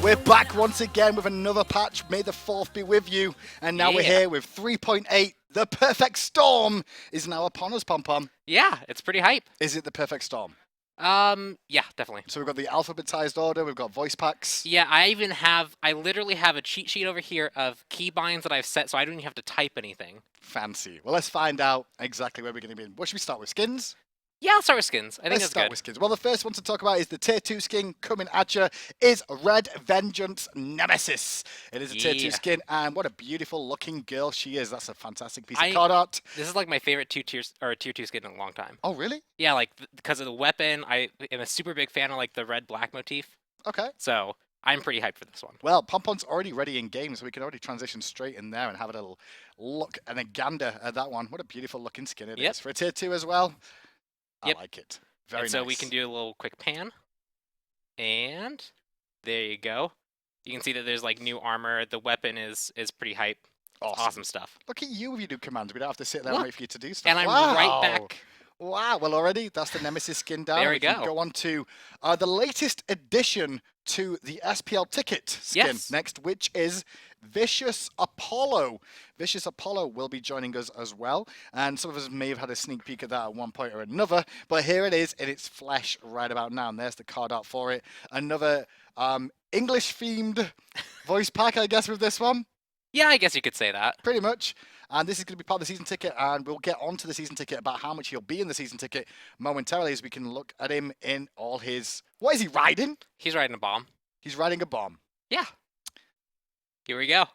We're back once again with another patch. May the 4th be with you. And now we're here with 3.8. The perfect storm is now upon us, Pom Pom. Yeah, it's pretty hype. Is it the perfect storm? Yeah, definitely. So we've got the alphabetized order, we've got voice packs. Yeah, I literally have a cheat sheet over here of keybinds that I've set so I don't even have to type anything. Fancy. Well, let's find out exactly where we're going to be. What should we start with? Skins? Yeah, I'll start with skins. I think Let's that's start good. with skins. Well, the first one to talk about is the Tier 2 skin coming at you is Red Vengeance Nemesis. It is a Tier 2 skin, and what a beautiful looking girl she is. That's a fantastic piece of card art. This is like my favorite Tier 2 skin in a long time. Oh, really? Yeah, like because of the weapon. I am a super big fan of like the red-black motif. Okay. So I'm pretty hyped for this one. Well, Pompon's already ready in game, so we can already transition straight in there and have a little look and a gander at that one. What a beautiful looking skin it is. For a Tier 2 as well. I like it. Very nice. So we can do a little quick pan. And there you go. You can see that there's like new armor. The weapon is pretty hype. Awesome stuff. Look at you if you do commands. We don't have to sit there and wait for you to do stuff. And I'm right back. Wow. Well, already that's the Nemesis skin down. There we go. Go on to the latest addition to the SPL ticket skin next, which is Vicious Apollo. Vicious Apollo will be joining us as well, and some of us may have had a sneak peek at that at one point or another, but here it is in its flesh right about now, and there's the card art for it. Another English-themed voice pack, I guess, with this one. Yeah, I guess you could say that. Pretty much. And this is going to be part of the season ticket, and we'll get onto the season ticket about how much he'll be in the season ticket momentarily as we can look at him in all his... What is he riding? He's riding a bomb. He's riding a bomb. Yeah. Here we go.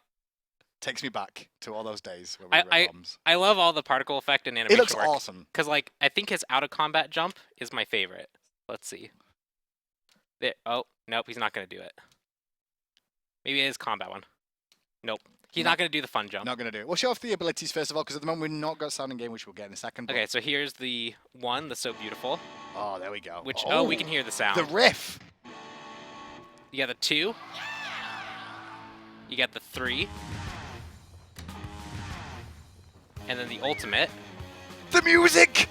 Takes me back to all those days where we rode bombs. I love all the particle effect and animation It looks work. awesome. Because, like, I think his out-of-combat jump is my favorite. Let's see. There. Oh, nope, he's not going to do it. Maybe it is combat one. Nope. He's not going to do the fun jump. Not going to do it. We'll show off the abilities first of all, because at the moment we've not got sound in game, which we'll get in a second. Okay, so here's the one, the So Beautiful. Oh, there we go. Which, we can hear the sound. The riff. You got the 2. You got the 3. And then the ultimate. The music!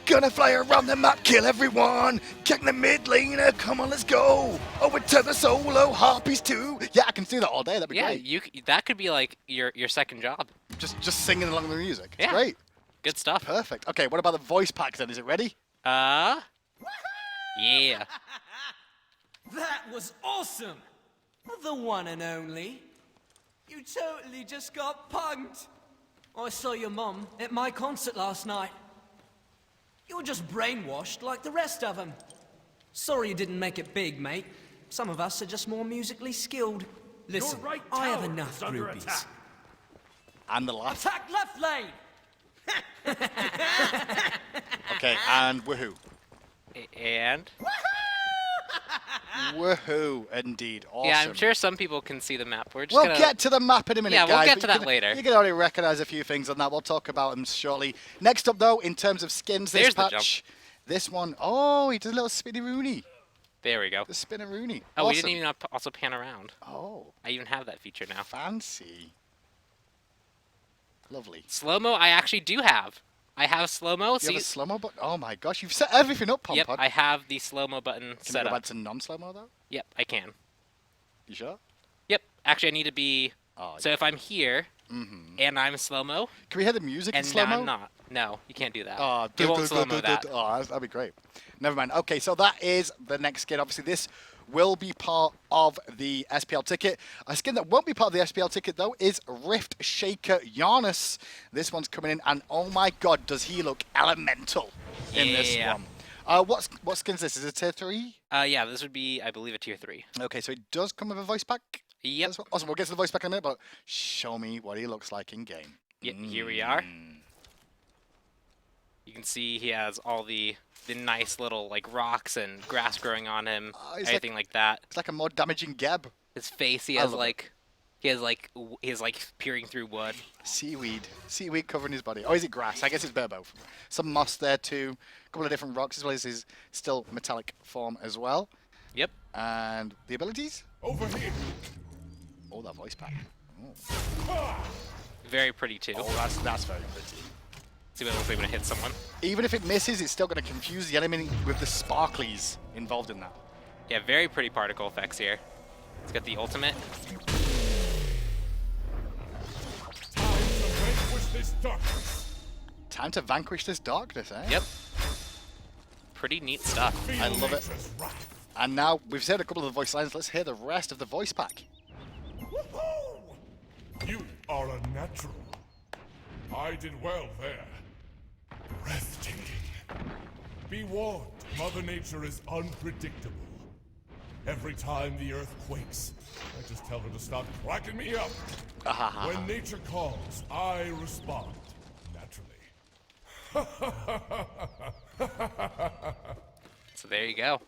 Gonna fly around the map, kill everyone. Kick the mid laner, come on, let's go. Over to the solo harpies too. Yeah, I can do that all day. That'd be great. Yeah, that could be like your second job. Just singing along with the music. It's yeah, great. Good stuff. Perfect. Okay, what about the voice packs then? Is it ready? Yeah. That was awesome. The one and only. You totally just got punked. I saw your mom at my concert last night. You're just brainwashed like the rest of them. Sorry you didn't make it big, mate. Some of us are just more musically skilled. Listen, I have enough groupies. And the last. Attack left lane! Okay, and woohoo. And? Woohoo, indeed. Awesome. Yeah, I'm sure some people can see the map. We'll get to the map in a minute, guys. Yeah, we'll get to that later. You can already recognize a few things on that. We'll talk about them shortly. Next up, though, in terms of skins, this patch, this one, he does a little spinny Rooney. There we go. The spinner Rooney. Oh, we didn't even also pan around. Oh. I even have that feature now. Fancy. Lovely. Slow-mo, I actually do have. I have slow-mo. You have a slow-mo button? Oh my gosh, you've set everything up, Pom Pom. Yep, I have the slow-mo button set up. Can you go back to non-slow-mo, though? Yep, I can. You sure? Yep. Actually, I need to be... so if I'm here, and I'm slow-mo... Can we hear the music in slow-mo? And I'm not. No, you can't do that. Oh, it won't slow-mo that. Oh, that'd be great. Never mind. Okay, so that is the next skin. Obviously, this will be part of the SPL ticket. A skin that won't be part of the SPL ticket, though, is Rift Shaker Giannis. This one's coming in, and oh my god, does he look elemental in this one. What skin is this? Is it Tier 3? Yeah, this would be, I believe, a Tier 3. Okay, so it does come with a voice pack? Yep. Awesome, we'll get to the voice pack in a minute, but show me what he looks like in game. Yep, here we are. You can see he has all the nice little like rocks and grass growing on him, everything like that. It's like a more damaging Geb. His face, he has like peering through wood. Seaweed covering his body. Oh, is it grass? I guess it's both. Some moss there too. A couple of different rocks as well as his still metallic form as well. Yep. And the abilities? Over here. Oh, that voice pack. Oh. Very pretty too. Oh, that's very pretty. See what it looks like when it hits someone. Even if it misses, it's still going to confuse the enemy with the sparklies involved in that. Yeah, very pretty particle effects here. It's got the ultimate. Time to vanquish this darkness, eh? Yep. Pretty neat stuff. I love it. And now we've said a couple of the voice lines. Let's hear the rest of the voice pack. You are a natural. I did well there. Breathtaking. Be warned, Mother Nature is unpredictable. Every time the Earth quakes, I just tell her to stop cracking me up. When nature calls, I respond naturally. So there you go.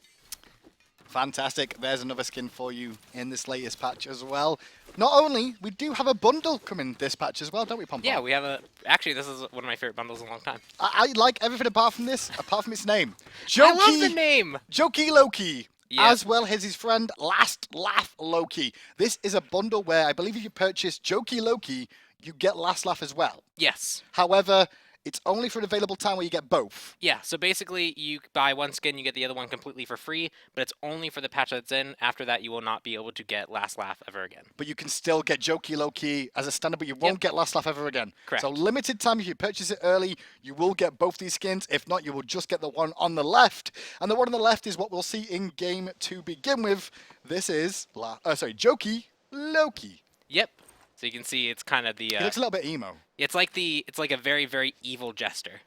Fantastic. There's another skin for you in this latest patch as well. Not only, we do have a bundle coming this patch as well, don't we, Pom Pom? Yeah, we have a... Actually, this is one of my favorite bundles in a long time. I like everything apart from this, apart from its name. I love the name! Jokey Loki. Yeah. As well as his friend Last Laugh Loki. This is a bundle where I believe if you purchase Jokey Loki, you get Last Laugh as well. Yes. However, it's only for an available time where you get both. Yeah, so basically you buy one skin, you get the other one completely for free, but it's only for the patch that's in. After that, you will not be able to get Last Laugh ever again. But you can still get Jokey Loki as a standard, but you won't get Last Laugh ever again. Correct. So limited time, if you purchase it early, you will get both these skins. If not, you will just get the one on the left. And the one on the left is what we'll see in game to begin with. This is, Jokey Loki. Yep. So you can see it's kind of the... He looks a little bit emo. It's like a very, very evil jester.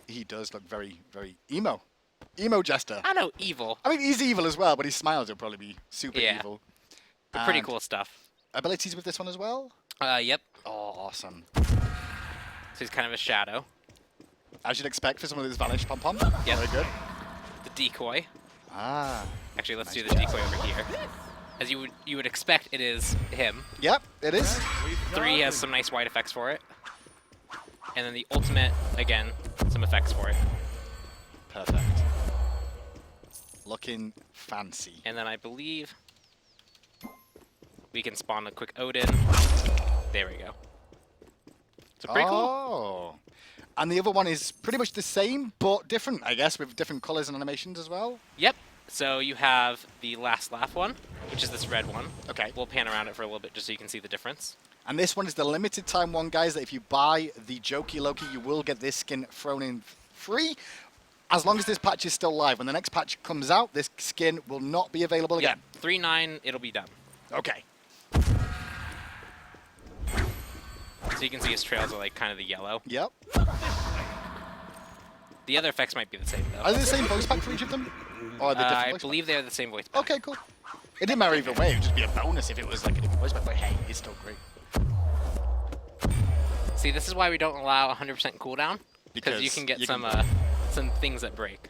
He does look very, very emo. Emo jester. I know, evil. I mean, he's evil as well, but his smiles will probably be super evil. But pretty cool stuff. Abilities with this one as well? Yep. Oh, awesome. So he's kind of a shadow. As you'd expect for someone with this Vanish Pom Pom. Yep. Very good. The decoy. Ah. Actually, let's do the decoy over here. As you would expect, it is him. Yep, it is. 3 has some nice white effects for it. And then the ultimate, again, some effects for it. Perfect. Looking fancy. And then I believe we can spawn a quick Odin. There we go. So pretty cool. Oh. And the other one is pretty much the same, but different, I guess, with different colors and animations as well. Yep. So you have the Last Laugh one, which is this red one. Okay. We'll pan around it for a little bit just so you can see the difference. And this one is the limited time one, guys, that if you buy the Jokey Loki, you will get this skin thrown in free. As long as this patch is still live. When the next patch comes out, this skin will not be available again. Yeah, 3.9, it'll be done. Okay. So you can see his trails are like kind of the yellow. Yep. The other effects might be the same though. Are they the same voice pack for each of them? Or are they different I voice believe they're the same voice. pack? Okay, cool. It didn't matter either way. It would just be a bonus if it was like a different voice pack. But hey, it's still great. See, this is why we don't allow 100% cooldown. Because you can get some things that break.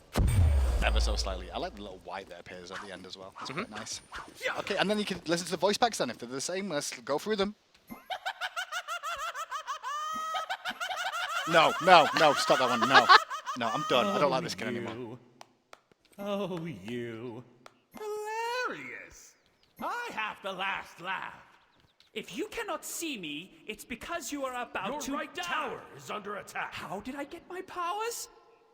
Ever so slightly. I like the little white that appears at the end as well. That's quite nice. Okay, and then you can listen to the voice packs then. If they're the same, let's go through them. No, stop that one. No, I'm done. I don't like this skin anymore. Oh, you. Hilarious! I have the last laugh. If you cannot see me, it's because you are about to right die. tower is under attack. How did I get my powers?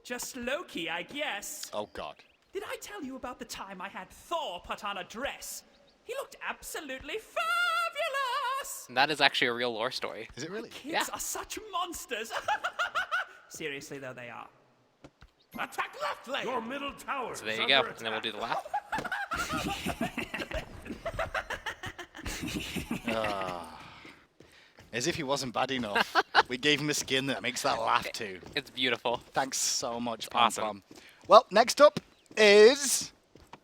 Just Loki, I guess. Oh, God. Did I tell you about the time I had Thor put on a dress? He looked absolutely fabulous! And that is actually a real lore story. Is it really? Kids are such monsters. Seriously, though, they are. Attack left lane. Your middle tower. So there you go. And then we'll do the laugh. As if he wasn't bad enough. We gave him a skin that makes that laugh too. It's beautiful. Thanks so much, Awesome. Pom. Well, next up is...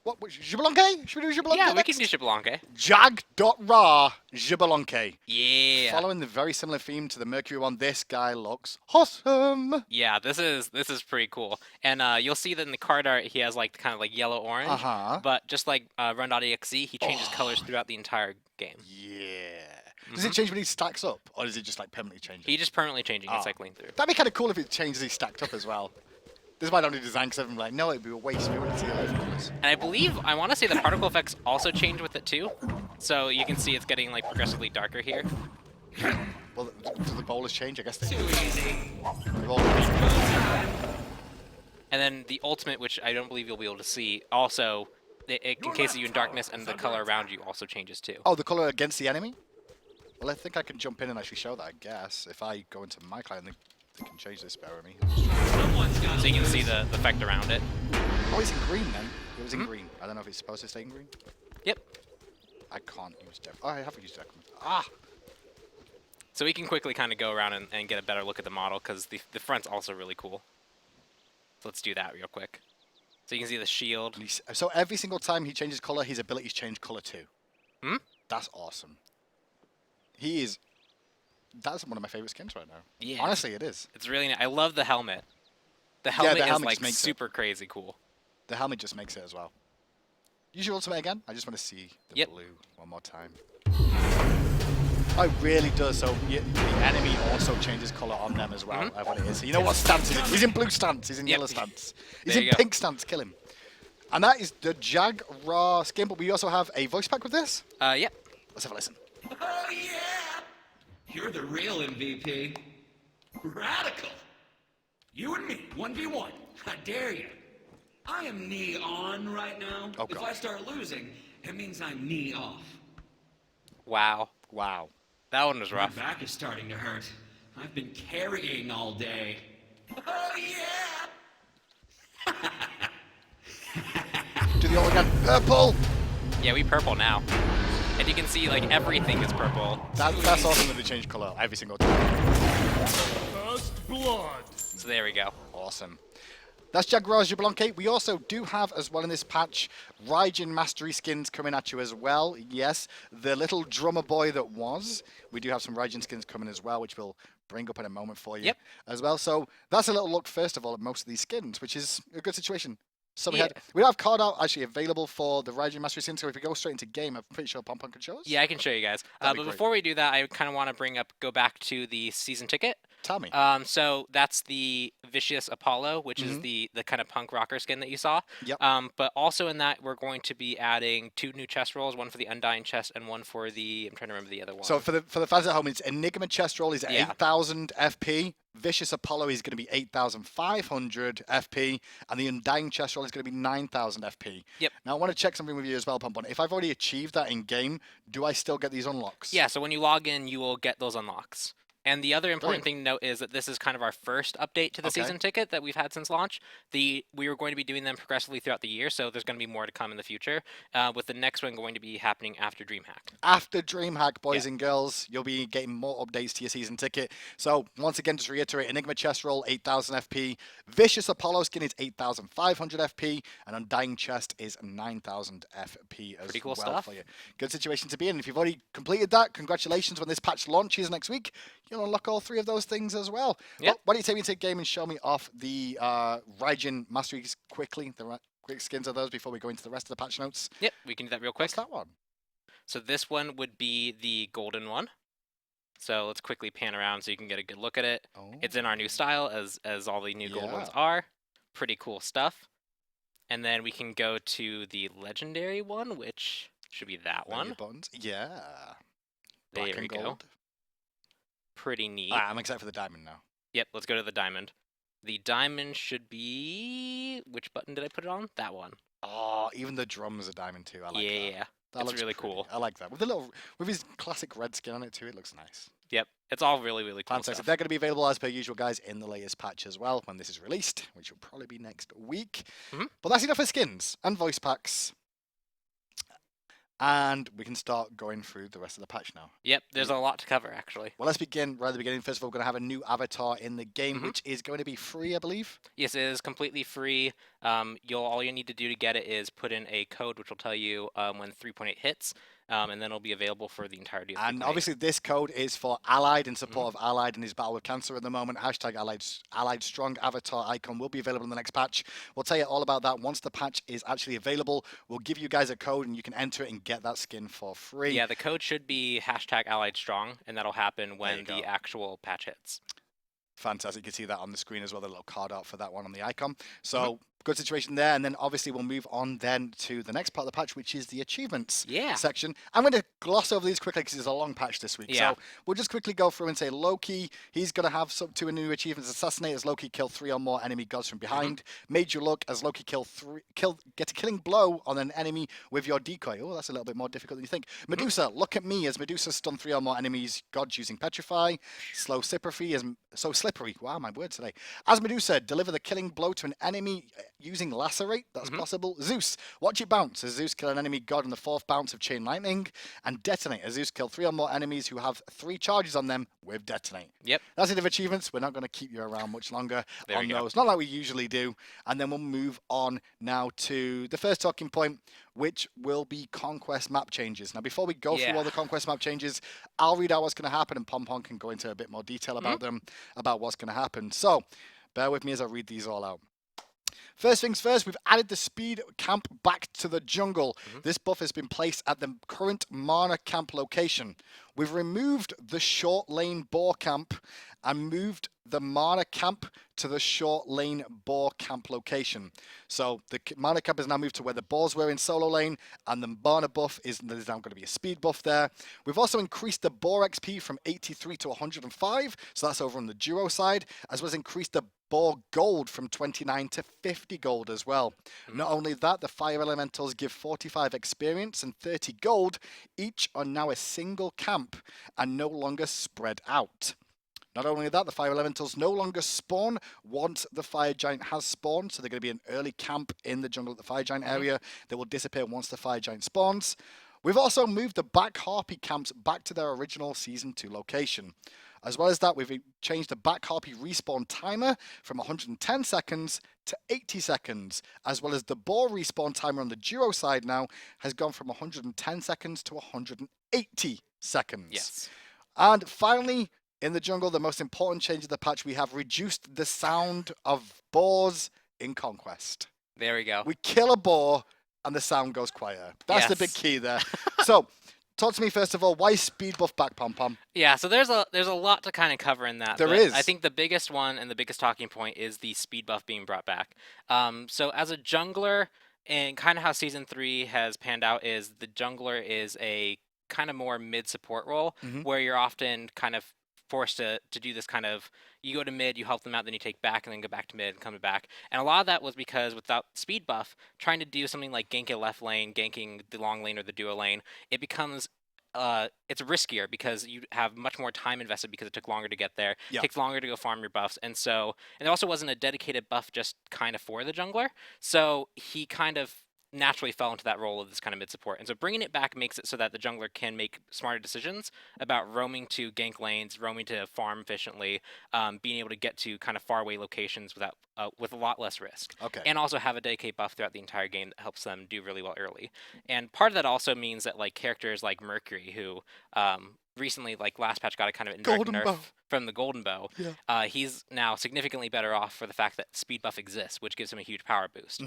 What? Jablonke? Should we do Jablonke Yeah, we next? can do Jablonke. Jag.ra Jablonke. Yeah. Following the very similar theme to the Mercury one, this guy looks awesome. Yeah, this is pretty cool. And you'll see that in the card art, he has like kind of like yellow-orange. Uh-huh. But just like Run.exe, he changes colors throughout the entire game. Yeah. Does it change when he stacks up? Or does it just like permanently change? He just permanently changing it cycling through. That'd be kind of cool if it changes he stacked up as well. This is why I don't do design because I'm like, no, it'd be a waste if you wanted to see it live colors. And I want to say the particle effects also change with it too. So you can see it's getting like progressively darker here. Well, do the bowlers change? I guess they do. And then the ultimate, which I don't believe you'll be able to see, also it encases you in darkness, and the color around you also changes too. Oh, the color against the enemy? Well, I think I can jump in and actually show that, I guess. If I go into my client, they can change this better me. So you can see the effect around it. Oh, it's in green then. It was in green. I don't know if it's supposed to stay in green. Yep. I can't use deck. Oh, I haven't used deck. Ah! So we can quickly kind of go around and get a better look at the model, because the front's also really cool. So let's do that real quick. So you can see the shield. So every single time he changes color, his abilities change color too. Hmm? That's awesome. He is... That's one of my favorite skins right now. Yeah. Honestly, it is. It's really nice. I love the helmet. The helmet, the helmet is just like makes super crazy cool. The helmet just makes it as well. Use your ultimate again. I just want to see the blue one more time. Oh, it really does. So the enemy also changes color on them as well. What it is. So you know what stance he's in? He's in blue stance. He's in yellow stance. He's in pink stance. Kill him. And that is the Jag Raw skin. But we also have a voice pack with this. Yep. Let's have a listen. Oh yeah! You're the real MVP. Radical. You and me, 1v1. I dare you. I am knee on right now. Oh, if God. I start losing, it means I'm knee off. Wow. Wow. That one was My rough. back is starting to hurt. I've been carrying all day. Oh yeah! Do the all again. Purple! Yeah, we purple now. And you can see, like, everything is purple. That's awesome that they change color every single time. First blood. So there we go. Awesome. That's Jaguar's Jablonke. We also do have, as well in this patch, Raijin Mastery skins coming at you as well. Yes, the little drummer boy that was. We do have some Raijin skins coming as well, which we'll bring up in a moment for you as well. So that's a little look, first of all, at most of these skins, which is a good situation. So we have card art actually available for the Raijin Mastery skins. So if we go straight into game, I'm pretty sure Pompon can show us. Yeah, I can show you guys. But before we do that, I kind of want to go back to the season ticket. Tell me. So that's the Vicious Apollo, which is the kind of punk rocker skin that you saw. Yep. But also in that, we're going to be adding 2 new chest rolls, one for the Undying chest and one for the, I'm trying to remember the other one. So for the fans at home, it's Enigma chest roll is 8,000 FP. Vicious Apollo is going to be 8,500 FP, and the Undying chest roll is going to be 9,000 FP. Yep. Now I want to check something with you as well, Pompon. If I've already achieved that in game, do I still get these unlocks? Yeah. So when you log in, you will get those unlocks. And the other important thing to note is that this is kind of our first update to the season ticket that we've had since launch. We were going to be doing them progressively throughout the year, so there's going to be more to come in the future, with the next one going to be happening after DreamHack. After DreamHack, boys and girls, you'll be getting more updates to your season ticket. So once again, just to reiterate, Enigma chest roll, 8,000 FP. Vicious Apollo skin is 8,500 FP, and Undying chest is 9,000 FP as Pretty cool well stuff. for you. Good situation to be in. If you've already completed that, congratulations. When this patch launches next week, you'll unlock all 3 of those things as well. Yep. Why don't you take me to the game and show me off the Raijin Masteries quickly, the quick skins of those before we go into the rest of the patch notes. Yep, we can do that real quick. What's that one? So this one would be the golden one. So let's quickly pan around so you can get a good look at it. Oh. It's in our new style, as all the new gold ones Yeah. are. Pretty cool stuff. And then we can go to the legendary one, which should be that There are one. your buttons. Yeah. There Black we and go. gold. Pretty neat. I'm excited for the diamond now. Yep, let's go to the diamond. The diamond should be... Which button did I put it on? That one. Oh, even the drums are diamond too. I like that. Yeah, That it's looks really pretty. cool. I like that. With his classic red skin on it too, it looks nice. Yep, it's all really, really cool Fantastic. stuff. They're going to be available as per usual, guys, in the latest patch as well when this is released, which will probably be next week. But that's enough for skins and voice packs. And we can start going through the rest of the patch now. Yep, there's a lot to cover, actually. Well, let's begin right at the beginning. First of all, we're going to have a new avatar in the game, which is going to be free, I believe. Yes, it is completely free. All you need to do to get it is put in a code, which will tell you when 3.8 hits, and then it'll be available for the entirety of 3.8. And obviously, this code is for Allied, in support of Allied in his battle with cancer at the moment. Hashtag Allied Strong avatar icon will be available in the next patch. We'll tell you all about that once the patch is actually available. We'll give you guys a code, and you can enter it and get that skin for free. Yeah, the code should be hashtag Allied Strong, and that'll happen when the actual patch hits. Fantastic. You can see that on the screen as well, the little card art for that one on the icon. So good situation there. And then obviously we'll move on then to the next part of the patch, which is the achievements section. I'm going to gloss over these quickly because it's a long patch this week. So we'll just quickly go through and say Loki, he's going to have two new achievements. Assassinate as Loki kill 3 or more enemy gods from behind. Major Luck as Loki get a killing blow on an enemy with your decoy. Oh, that's a little bit more difficult than you think. Medusa, look at me as Medusa stun 3 or more enemies gods using Petrify. Slow Slippery as slippery. Wow, my word today. As Medusa, deliver the killing blow to an enemy using Lacerate. That's possible. Zeus, watch it bounce as Zeus kill an enemy god on the 4th bounce of Chain Lightning. And Detonate as Zeus kill 3 or more enemies who have 3 charges on them with Detonate. Yep. That's it of achievements. We're not going to keep you around much longer on those. Not like we usually do. And then we'll move on now to the first talking point, which will be Conquest map changes. Now, before we go through all the Conquest map changes, I'll read out what's going to happen, and Pom can go into a bit more detail about them, about what's going to happen. So, bear with me as I read these all out. First things first, we've added the speed camp back to the jungle. This buff has been placed at the current mana camp location. We've removed the short lane boar camp and moved the mana camp to the short lane boar camp location. So the mana camp is now moved to where the boars were in solo lane, and the mana buff there's now going to be a speed buff there. We've also increased the boar XP from 83 to 105, so that's over on the duo side, as well as increased the boar gold from 29 to 50 gold as well. Not only that, the fire elementals give 45 experience and 30 gold. Each are now a single camp and no longer spread out. Not only that, the fire elementals no longer spawn once the fire giant has spawned, so they're going to be an early camp in the jungle at the fire giant area that will disappear once the fire giant spawns. We've also moved the back harpy camps back to their original Season 2 location. As well as that, we've changed the back harpy respawn timer from 110 seconds to 80 seconds, as well as the boar respawn timer on the duo side now has gone from 110 seconds to 180 seconds. Yes. And finally, in the jungle, the most important change of the patch, we have reduced the sound of boars in Conquest. There we go. We kill a boar and the sound goes quieter. That's the big key there. So, talk to me first of all, why speed buff back, Pom? Yeah, so there's a lot to kind of cover in that. There is. I think the biggest one and the biggest talking point is the speed buff being brought back. So as a jungler, and kind of how Season 3 has panned out is the jungler is a kind of more mid-support role, where you're often kind of forced to do this kind of, you go to mid, you help them out, then you take back, and then go back to mid and come back. And a lot of that was because without speed buff, trying to do something like gank a left lane, ganking the long lane or the duo lane, it becomes it's riskier because you have much more time invested because it took longer to get there. It takes longer to go farm your buffs. And there also wasn't a dedicated buff just kind of for the jungler. So he kind of naturally fell into that role of this kind of mid-support. And so bringing it back makes it so that the jungler can make smarter decisions about roaming to gank lanes, roaming to farm efficiently, being able to get to kind of faraway locations without with a lot less risk. Okay. And also have a dedicate buff throughout the entire game that helps them do really well early. And part of that also means that like characters like Mercury, who recently, like last patch, got a kind of indirect nerf from the Golden Bow. He's now significantly better off for the fact that speed buff exists, which gives him a huge power boost.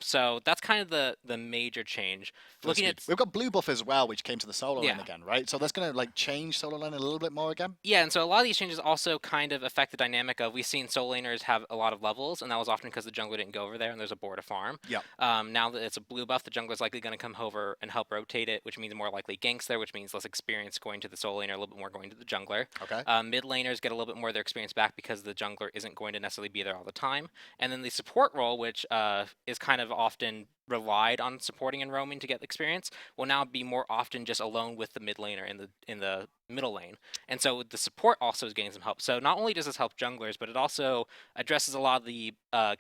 So that's kind of the major change. Looking at, we've got blue buff as well, which came to the solo lane again, right? So that's going to like change solo lane a little bit more again. Yeah, and so a lot of these changes also kind of affect the dynamic of, we've seen solo laners have a lot of levels, and that was often because the jungler didn't go over there and there's a board to farm. Now that it's a blue buff, the jungler's likely going to come over and help rotate it, which means more likely ganks there, which means less experience going to the solo laner, a little bit more going to the jungler. Mid laners get a little bit more of their experience back because the jungler isn't going to necessarily be there all the time. And then the support role, which is kind of often relied on supporting and roaming to get experience, will now be more often just alone with the mid laner in the middle lane. And so the support also is getting some help. So not only does this help junglers, but it also addresses a lot of the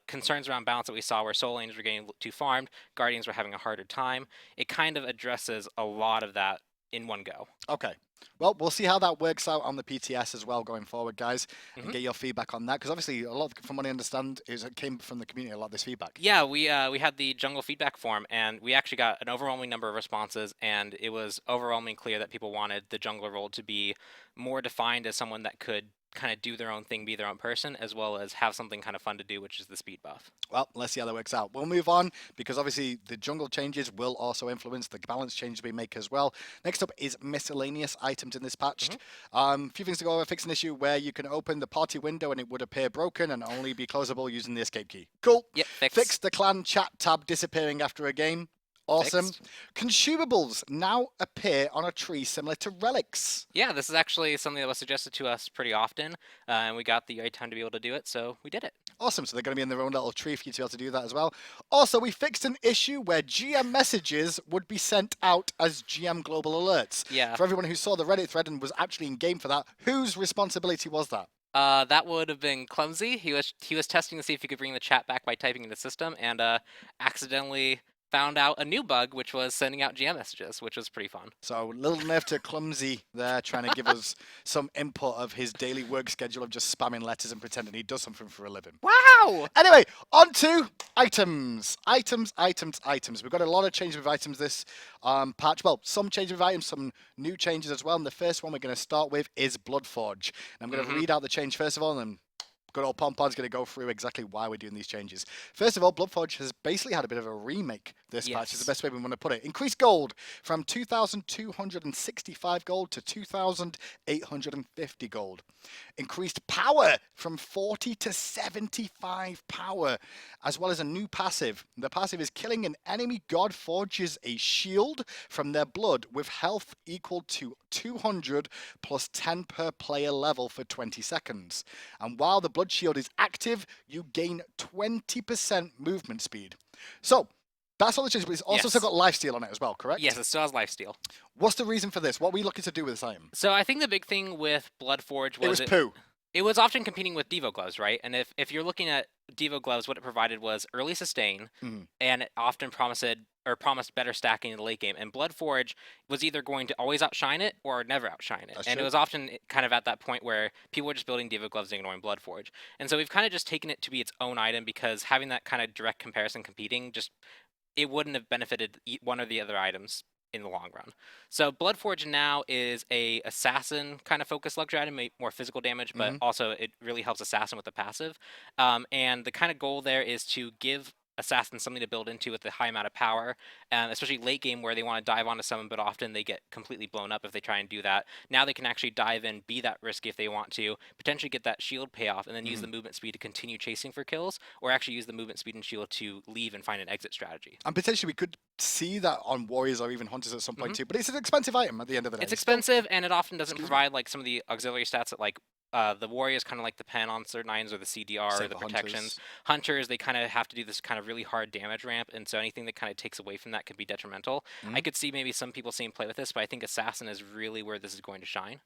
concerns around balance that we saw where solo laners were getting too farmed, guardians were having a harder time. It kind of addresses a lot of that in one go. Okay. Well, we'll see how that works out on the PTS as well going forward, guys, and get your feedback on that. Because obviously, a lot, from what I understand, it came from the community, a lot of this feedback. Yeah, we had the jungle feedback form, and we actually got an overwhelming number of responses, and it was overwhelmingly clear that people wanted the jungler role to be more defined as someone that could kind of do their own thing, be their own person, as well as have something kind of fun to do, which is the speed buff. Well, let's see how that works out. We'll move on because obviously the jungle changes will also influence the balance changes we make as well. Next up is miscellaneous items in this patch. A few things to go over. Fix an issue where you can open the party window and it would appear broken and only be closable using the escape key. Cool. Yep, Fix the clan chat tab disappearing after a game. Awesome. Fixed. Consumables now appear on a tree similar to relics. Yeah, this is actually something that was suggested to us pretty often, and we got the right time to be able to do it, so we did it. Awesome. So they're going to be in their own little tree for you to be able to do that as well. Also, we fixed an issue where GM messages would be sent out as GM global alerts. Yeah. For everyone who saw the Reddit thread and was actually in game for that, whose responsibility was that? That would have been Clumsy. He was testing to see if he could bring the chat back by typing in the system, and accidentally found out a new bug, which was sending out GM messages, which was pretty fun. So little nerf to Clumsy there, trying to give us some input of his daily work schedule of just spamming letters and pretending he does something for a living. Wow! Anyway, on to items. Items. We've got a lot of changes with items this patch. Well, some changes with items, some new changes as well. And the first one we're going to start with is Bloodforge. And I'm going to read out the change first of all, and then good old Pompon's going to go through exactly why we're doing these changes. First of all, Bloodforge has basically had a bit of a remake this patch, is the best way we want to put it. Increased gold from 2,265 gold to 2,850 gold. Increased power from 40 to 75 power, as well as a new passive. The passive is killing an enemy god forges a shield from their blood with health equal to 200 plus 10 per player level for 20 seconds. And while the blood shield is active, you gain 20% movement speed. So, that's all the changes, but it's also still got lifesteal on it as well, correct? Yes, it still has lifesteal. What's the reason for this? What are we looking to do with this item? So I think the big thing with Bloodforge was it was poo. It was often competing with Devo Gloves, right? And if you're looking at Devo Gloves, what it provided was early sustain, and it often promised better stacking in the late game. And Bloodforge was either going to always outshine it or never outshine it. And it was often kind of at that point where people were just building Devo Gloves and ignoring Bloodforge. And so we've kind of just taken it to be its own item because having that kind of direct comparison competing it wouldn't have benefited one or the other items in the long run. So Bloodforge now is a assassin kind of focused luxury item, more physical damage, but also it really helps assassin with the passive. And the kind of goal there is to give assassins something to build into with a high amount of power, especially late game where they want to dive onto someone, but often they get completely blown up if they try and do that. Now they can actually dive in, be that risky if they want to, potentially get that shield payoff, and then use the movement speed to continue chasing for kills, or actually use the movement speed and shield to leave and find an exit strategy. And potentially we could see that on warriors or even hunters at some point too, but it's an expensive item at the end of the day. It's expensive, and it often doesn't provide like some of the auxiliary stats that like the warriors kind of like depend on certain items, or the CDR, or the protections. Hunters, they kind of have to do this kind of really hard damage ramp, and so anything that kind of takes away from that could be detrimental. I could see maybe some people seeing play with this, but I think Assassin is really where this is going to shine.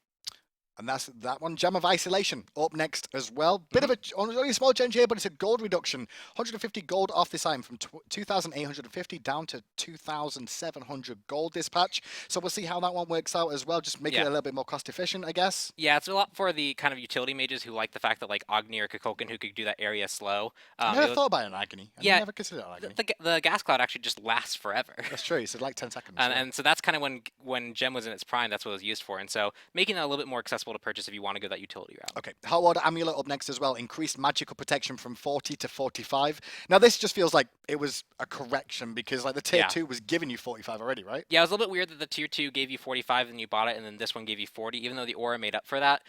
And that's that one. Gem of Isolation up next as well. Bit of a only a small change here, but it's a gold reduction. 150 gold off this item from 2,850 down to 2,700 gold this patch. So we'll see how that one works out as well. Just make it a little bit more cost efficient, I guess. Yeah, it's a lot for the kind of utility mages who like the fact that like Agni or Kukulkan who could do that area slow. I never thought about an Agni. I never considered an Agni. The gas cloud actually just lasts forever. That's true. So like 10 seconds. And so that's kind of when Gem was in its prime, that's what it was used for. And so making it a little bit more accessible to purchase if you want to go that utility route. Okay, Hot Water Amulet up next as well. Increased magical protection from 40 to 45. Now this just feels like it was a correction because like the tier 2 was giving you 45 already, right? Yeah, it was a little bit weird that the tier 2 gave you 45 and you bought it, and then this one gave you 40. Even though the aura made up for that,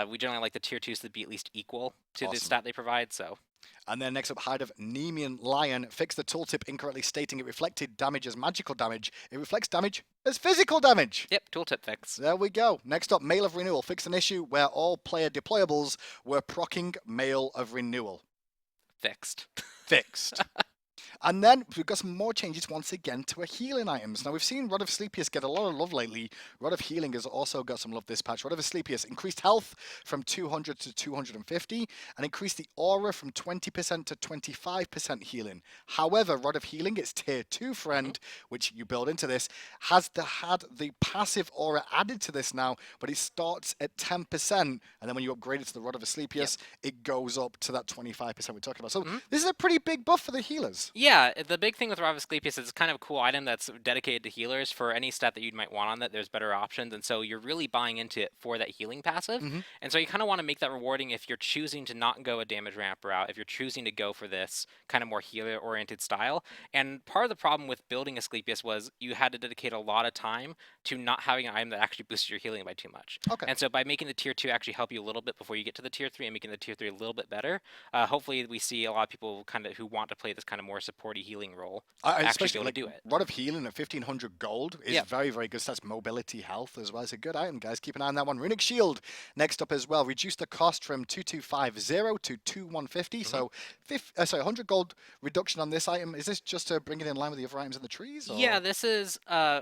we generally like the tier 2s to be at least equal to the stat they provide. So. And then next up, Hide of Nemean Lion. Fix the tooltip incorrectly stating it reflected damage as magical damage. It reflects damage as physical damage. Yep, tooltip fix. There we go. Next up, Mail of Renewal. Fix an issue where all player deployables were proccing Mail of Renewal. Fixed. Fixed. And then we've got some more changes once again to our healing items. Now we've seen Rod of Sleepius get a lot of love lately. Rod of Healing has also got some love this patch. Rod of Sleepius increased health from 200 to 250 and increased the aura from 20% to 25% healing. However, Rod of Healing, its tier 2 friend, which you build into this, had the passive aura added to this now, but it starts at 10%. And then when you upgrade it to the Rod of Asclepius, it goes up to that 25% we're talking about. So this is a pretty big buff for the healers. Yeah, Yeah, the big thing with Rav Asclepius is it's kind of a cool item that's dedicated to healers. For any stat that you might want on that, there's better options, and so you're really buying into it for that healing passive. And so you kind of want to make that rewarding if you're choosing to not go a damage ramp route, if you're choosing to go for this kind of more healer-oriented style. And part of the problem with building Asclepius was you had to dedicate a lot of time to not having an item that actually boosted your healing by too much. Okay. And so by making the tier 2 actually help you a little bit before you get to the tier 3 and making the tier 3 a little bit better, hopefully we see a lot of people kind of who want to play this kind of more supporty healing role actually be able to do it. A lot of healing at 1500 gold is very, very good. So that's mobility, health as well. It's a good item, guys. Keep an eye on that one. Runic Shield next up as well. Reduce the cost from 2250 to 2150. So 100 gold reduction on this item. Is this just to bring it in line with the other items in the trees? Or? Yeah, this is,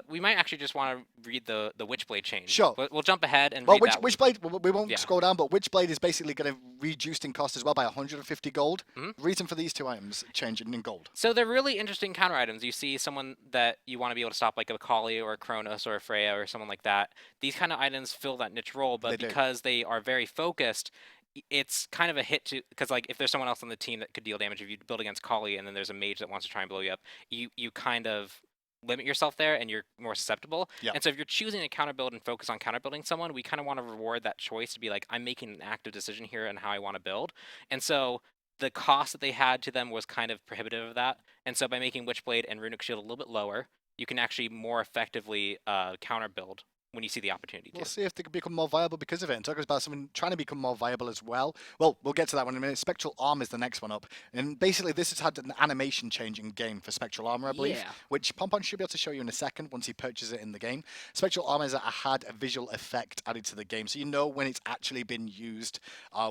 we might actually just want to read the Witchblade change. Sure. We'll jump ahead and read that. Witchblade, we won't scroll down, but Witchblade is basically going to reduce in cost as well by 150 gold. Reason for these two items changing in gold. So they're really interesting counter items. You see someone that you want to be able to stop, like a Kali or a Kronos or a Freya or someone like that. These kind of items fill that niche role, but because they are very focused, it's kind of a hit to, because like if there's someone else on the team that could deal damage, if you build against Kali and then there's a mage that wants to try and blow you up, you kind of limit yourself there and you're more susceptible. And so if you're choosing to counter build and focus on counter building someone, we kind of want to reward that choice to be like, I'm making an active decision here on how I want to build. And so the cost that they had to them was kind of prohibitive of that. And so by making Witchblade and Runic Shield a little bit lower, you can actually more effectively counter build when you see the opportunity to. We'll see if they can become more viable because of it. And talk about someone trying to become more viable as well. Well, we'll get to that one in a minute. Spectral Armor is the next one up. And basically, this has had an animation change in game for Spectral Armor, I believe, which Pompon should be able to show you in a second once he purchases it in the game. Spectral Armor has had a visual effect added to the game, so you know when it's actually been used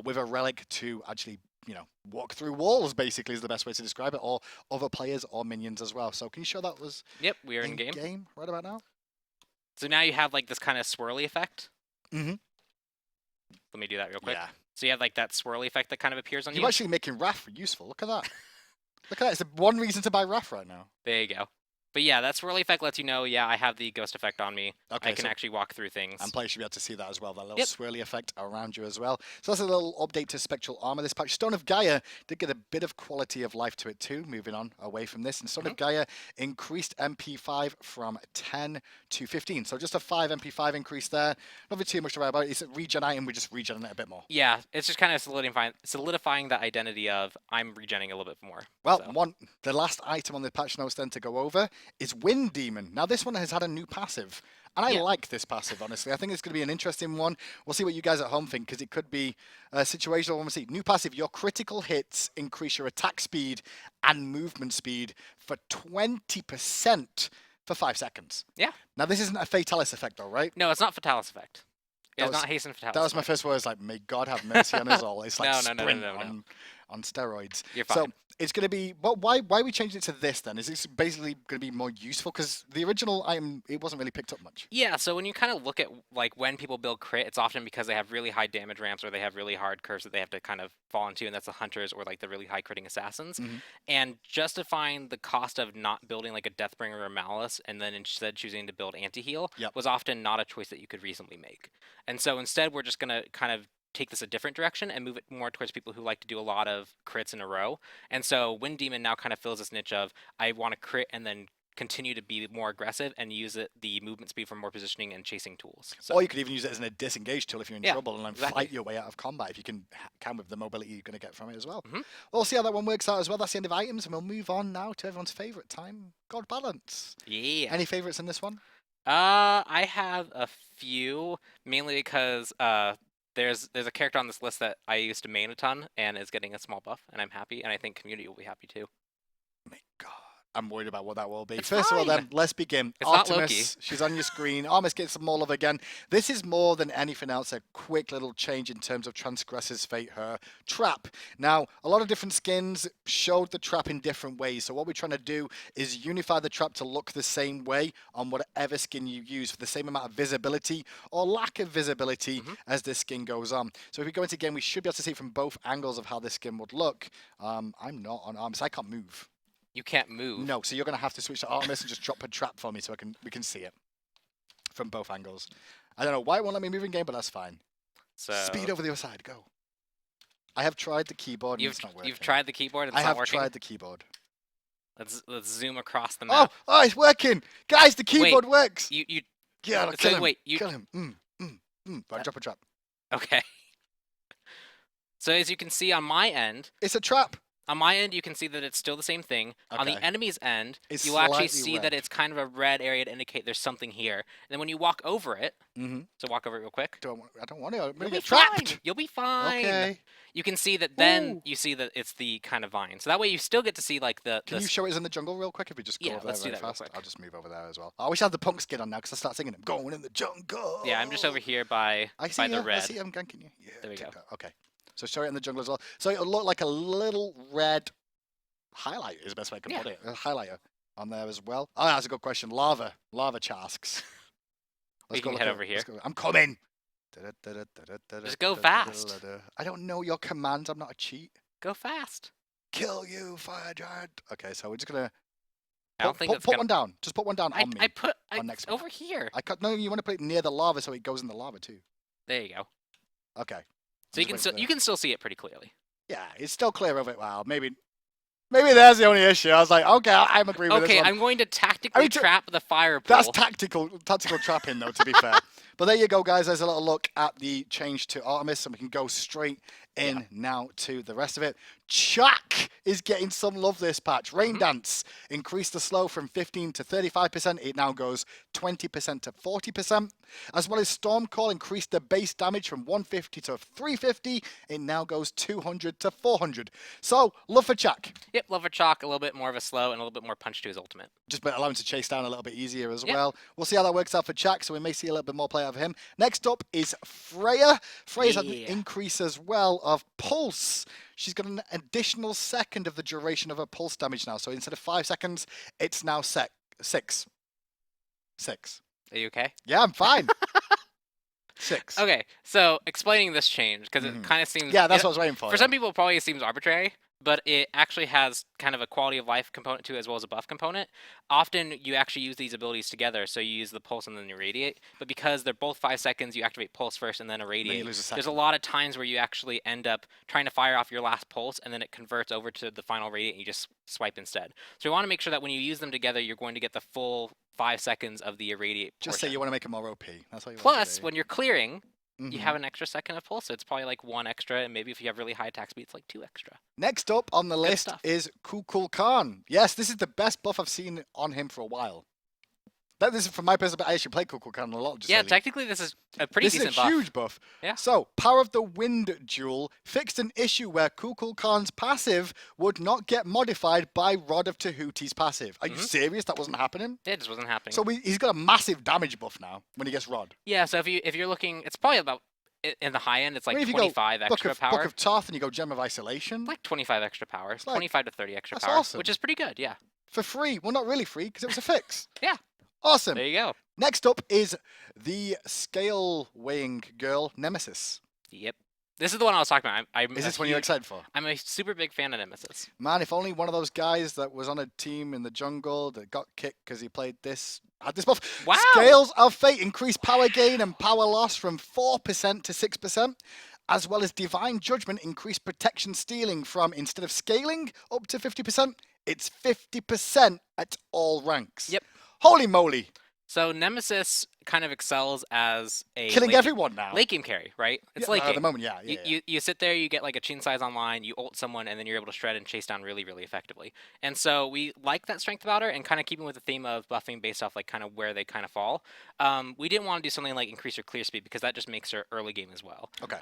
with a relic to actually, you know, walk through walls, basically, is the best way to describe it, or other players or minions as well. So can you show that was we are in game right about now? So now you have like this kind of swirly effect. Let me do that real quick. So you have like that swirly effect that kind of appears on you. You're actually making Wrath useful. Look at that. Look at that. It's the one reason to buy Wrath right now. There you go. But yeah, that swirly effect lets you know, I have the ghost effect on me. I can actually walk through things. And players should be able to see that as well, that little swirly effect around you as well. So that's a little update to Spectral Armor. This patch, Stone of Gaia, did get a bit of quality of life to it too, moving on away from this. And Stone of Gaia increased MP5 from 10 to 15. So just a 5 MP5 increase there. Nothing too much to write about. It's a regen item, we just regen it a bit more. Yeah, it's just kind of solidifying that identity of I'm regenning a little bit more. Well, the last item on the patch notes then to go over is Wind Demon. Now this one has had a new passive, and I like this passive, honestly. I think it's going to be an interesting one. We'll see what you guys at home think, because it could be a situational one. We'll see. New passive, your critical hits increase your attack speed and movement speed for 20% for 5 seconds. Yeah. Now this isn't a Fatalis effect though, right? No, it's not Fatalis effect. It's not hasten Fatalis. That was my first words, like, may God have mercy on us all. It's like sprint on steroids. You're fine. So it's going to be, why are we changing it to this then? Is this basically going to be more useful? Because the original item, it wasn't really picked up much. Yeah, so when you kind of look at like when people build crit, it's often because they have really high damage ramps or they have really hard curves that they have to kind of fall into, and that's the hunters or like the really high critting assassins. And justifying the cost of not building like a Deathbringer or Malice and then instead choosing to build anti-heal was often not a choice that you could reasonably make. And so instead we're just going to kind of take this a different direction and move it more towards people who like to do a lot of crits in a row. And so Wind Demon now kind of fills this niche of I want to crit and then continue to be more aggressive and use the movement speed for more positioning and chasing tools. So, or you could even use it as a disengage tool if you're in trouble and then fight your way out of combat if you can with the mobility you're going to get from it as well. We'll see how that one works out as well. That's the end of items, and we'll move on now to everyone's favourite time, God Balance. Yeah. Any favourites in this one? I have a few, mainly because there's a character on this list that I used to main a ton and is getting a small buff, and I'm happy, and I think community will be happy too. My God. I'm worried about what that will be. It's First fine. of all, then, let's begin. It's Artemis, not Loki. She's on your screen. Artemis gets some more love again. This is more than anything else a quick little change in terms of Transgressor's Fate, her trap. Now, a lot of different skins showed the trap in different ways. So what we're trying to do is unify the trap to look the same way on whatever skin you use for the same amount of visibility or lack of visibility as this skin goes on. So if we go into game, we should be able to see from both angles of how this skin would look. I'm not on Artemis. I can't move. You can't move. No, so you're going to have to switch to Artemis and just drop a trap for me so we can see it from both angles. I don't know why it won't let me move in game, but that's fine. So speed over the other side, go. I have tried the keyboard and it's not working. You've tried the keyboard and it's not working? I have tried the keyboard. Let's zoom across the Oh, map. oh, it's working, guys. The keyboard works. You Yeah, so kill him. wait, you Kill him. Right, drop a trap. okay? So as you can see on my end, It's a trap. you can see that it's still the same thing. On the Okay. enemy's end, It's you will actually slightly see that red. it's kind of a red area to indicate there's something here. And then when you walk over it, Mm-hmm. so walk over it real quick. I don't want to. I'm You'll gonna be get trapped. fine. You'll be fine. Okay. You can see that then Ooh. you see that it's the kind of vine. So that way you still get to see like the. Can you show us in the jungle real quick if we just go Yeah, over there let's do very that real fast? quick. I'll just move over there as well. I wish I had the punk skin on now because I start singing. I'm going in the jungle. Yeah, I'm just over here by I see the you. red. I see you. I'm ganking you. Yeah, There we take go. that. Okay. So show it in the jungle as well. So it'll look like a little red highlight is the best way I can Yeah. put it. A highlighter on there as well. Oh, that's a good question. Lava chasks. We can look head at- over here. let's go. I'm coming. Just go fast. I don't know your commands. I'm not a cheat. Go fast. Kill you, fire giant. Okay, so we're just gonna I don't think put that's gonna. one down. Just put one down on me. I put on next over here. No, you want to put it near the lava so it goes in the lava too. There you go. Okay. So you can still see it pretty clearly. Yeah, it's still clear of it. Wow, maybe there's the only issue. I was like, okay, I'm agreeing with this Okay, one. I'm going to tactically to- trap the fire pool. That's tactical trapping, though, to be fair. But there you go, guys. There's a little look at the change to Artemis, and we can go straight in now to the rest of it. Chuck is getting some love this patch. Rain Dance increased the slow from 15 to 35%. It now goes 20% to 40%. As well as Storm Call increased the base damage from 150 to 350. It now goes 200 to 400. So, love for Chuck. Yep, Lover Chalk, a little bit more of a slow and a little bit more punch to his ultimate. Just allow him to chase down a little bit easier as Yep. well. We'll see how that works out for Chuck, so we may see a little bit more play out of him. Next up is Freya. Freya's had an Yeah. increase as well of pulse. She's got an additional second of the duration of her pulse damage now. So instead of 5 seconds, it's now 6. 6. Are you okay? Yeah, I'm fine. 6. Okay, so explaining this change, because it kind of seems... Mm-hmm. Yeah, that's what I was waiting for. For some people, probably it seems arbitrary, but it actually has kind of a quality of life component to it as well as a buff component. Often, you actually use these abilities together, so you use the pulse and then you irradiate. But because they're both 5 seconds, you activate pulse first and then irradiate. lose a There's a second. lot of times where you actually end up trying to fire off your last pulse, and then it converts over to the final radiate, and you just swipe instead. So you want to make sure that when you use them together, you're going to get the full 5 seconds of the irradiate Just say portion. you want to make it more OP. That's what you want Plus, to do. when you're clearing, you Mhm. have an extra second of pulse, so it's probably like 1 extra, and maybe if you have really high attack speed, it's like 2 extra. Next up on the list stuff. is Kukul Khan. Yes, this is the best buff I've seen on him for a while. This is from my perspective. I actually played Kukul Khan a lot. Just Yeah, lately. technically this is a pretty This decent is a buff. huge buff. Yeah. So, Power of the Wind Jewel fixed an issue where Kukul Khan's passive would not get modified by Rod of Tahuti's passive. Are you serious? That wasn't happening? It just wasn't happening. So he's got a massive damage buff now when he gets Rod. Yeah, so if you're looking, it's probably about in the high end. It's I like mean, if you go 25 extra power. Book of Toth and you go Gem of Isolation Like 25 extra power. like- 25 to 30 extra that's power, awesome. which is pretty good. Yeah. for free. Well, not really free because it was a fix. Yeah. Awesome. There you go. Next up is the scale weighing girl, Nemesis. Yep. This is the one I was talking about. Is this one you're excited for? I'm a super big fan of Nemesis. Man, if only one of those guys that was on a team in the jungle that got kicked because he played this had this buff. Wow. Scales of Fate increase power gain and power loss from 4% to 6%, as well as Divine Judgment increase protection stealing from, instead of scaling up to 50%, it's 50% at all ranks. Yep. Holy moly. So Nemesis kind of excels as a Killing late everyone now. late game carry, right? It's Yeah, late at game. the moment, yeah. You sit there, you get like a chin size online, you ult someone, and then you're able to shred and chase down really, really effectively. And so we like that strength about her, and kind of keeping with the theme of buffing based off like kind of where they kind of fall. We didn't want to do something like increase her clear speed because that just makes her early game as well. Okay.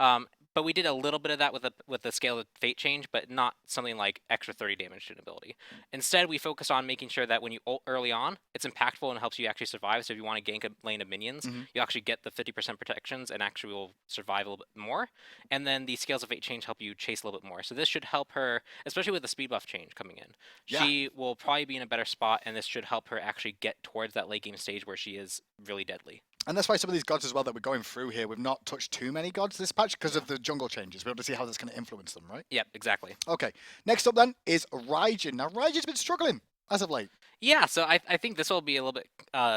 But we did a little bit of that with the scale of fate change, but not something like extra 30 damage to an ability. Instead, we focus on making sure that when you ult early on, it's impactful and helps you actually survive. So if you want to gank a lane of minions, you actually get the 50% protections and actually will survive a little bit more. And then the scales of fate change help you chase a little bit more. So this should help her, especially with the speed buff change coming in. Yeah. She will probably be in a better spot, and this should help her actually get towards that late game stage where she is really deadly. And that's why some of these gods as well that we're going through here, we've not touched too many gods this patch because of the jungle changes. We're able to see how that's going to influence them, right? Yep, exactly. Okay. Next up then is Raijin. Now, Raijin's been struggling as of late. Yeah, so I think this will be a little bit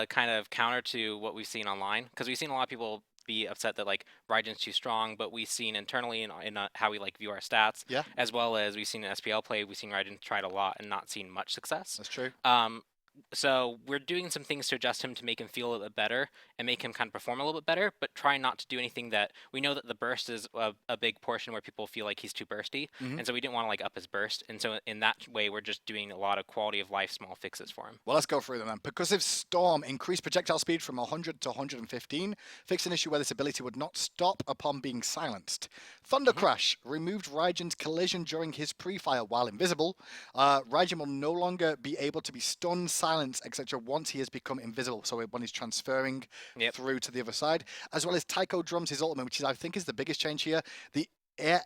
kind of counter to what we've seen online, because we've seen a lot of people be upset that like Raijin's too strong, but we've seen internally in how we like view our stats, Yeah. as well as we've seen in SPL play, we've seen Raijin try it a lot and not seen much success. That's true. So we're doing some things to adjust him to make him feel a little bit better and make him kind of perform a little bit better, but try not to do anything that we know that the burst is a big portion where people feel like he's too bursty, and so we didn't want to like up his burst, and so in that way we're just doing a lot of quality of life small fixes for him. Well, let's go through them then. Percussive Storm increased projectile speed from 100 to 115, fixed an issue where this ability would not stop upon being silenced. Thunder Crash removed Raijin's collision during his pre-fire while invisible. Raijin will no longer be able to be stunned, silenced, etc. once he has become invisible, so when he's transferring through to the other side. As well as Taiko Drums his ultimate, which is, I think, is the biggest change here. The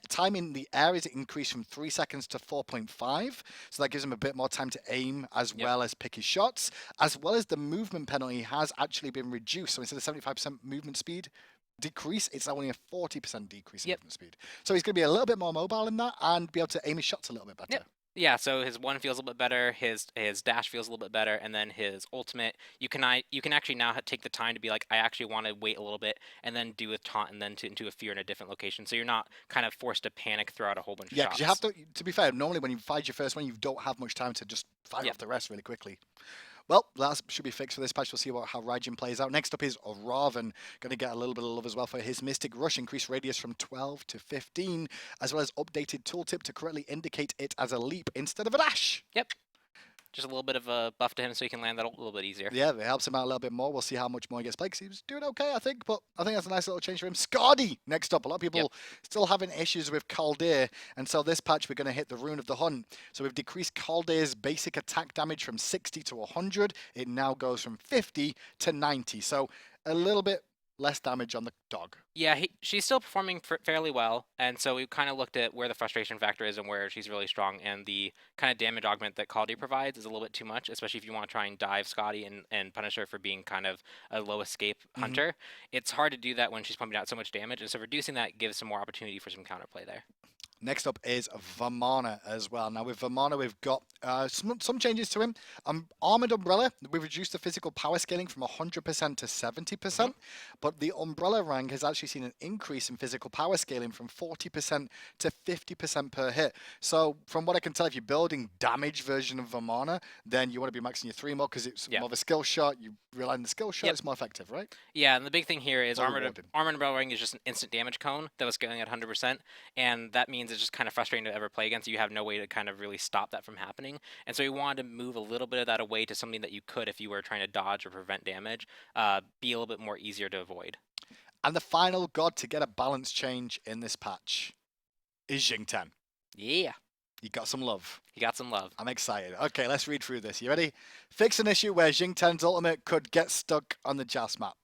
time in the air is increased from 3 seconds to 4.5, so that gives him a bit more time to aim as well as pick his shots, as well as the movement penalty has actually been reduced. So instead of 75% movement speed decrease, it's only a 40% decrease in movement speed. So he's going to be a little bit more mobile in that and be able to aim his shots a little bit better. Yeah, so his one feels a little bit better, his dash feels a little bit better, and then his ultimate, you can actually now take the time to be like, I actually want to wait a little bit, and then do a taunt, and then into a fear in a different location, so you're not kind of forced to panic throughout a whole bunch of shots. Yeah, because you have to be fair, normally when you fight your first one, you don't have much time to just fire off the rest really quickly. Well, that should be fixed for this patch. We'll see how Raijin plays out. Next up is Raven, going to get a little bit of love as well for his Mystic Rush, increased radius from 12 to 15, as well as updated tooltip to correctly indicate it as a leap instead of a dash. Yep. Just a little bit of a buff to him so he can land that a little bit easier. Yeah, it helps him out a little bit more. We'll see how much more he gets played because he was doing okay, I think. But I think that's a nice little change for him. Scardy, next up. A lot of people still having issues with Caldeir. And so this patch, we're going to hit the Rune of the Hunt. So we've decreased Caldeir's basic attack damage from 60 to 100. It now goes from 50 to 90. So a little bit less damage on the dog. Yeah, she's still performing fairly well, and so we kind of looked at where the frustration factor is and where she's really strong, and the kind of damage augment that Caldi provides is a little bit too much, especially if you want to try and dive Scotty and punish her for being kind of a low escape hunter. It's hard to do that when she's pumping out so much damage, and so reducing that gives some more opportunity for some counterplay there. Next up is Vamana as well. Now with Vamana, we've got some changes to him. Armored Umbrella, we've reduced the physical power scaling from 100% to 70%, but the Umbrella rank has actually seen an increase in physical power scaling from 40% to 50% per hit. So from what I can tell, if you're building damage version of Vamana, then you want to be maxing your 3 more because it's more of a skill shot. You rely on the skill shot, it's more effective, right? Yeah, and the big thing here is Armored Umbrella Ring is just an instant damage cone that was scaling at 100%, and that means it's just kind of frustrating to ever play against. You have no way to kind of really stop that from happening, and so we wanted to move a little bit of that away to something that you could, if you were trying to dodge or prevent damage, be a little bit more easier to avoid. And the final god to get a balance change in this patch is Jingten. Yeah. You got some love. He got some love. I'm excited. Okay, let's read through this. You ready? Fix an issue where Jingten's ultimate could get stuck on the Jas map.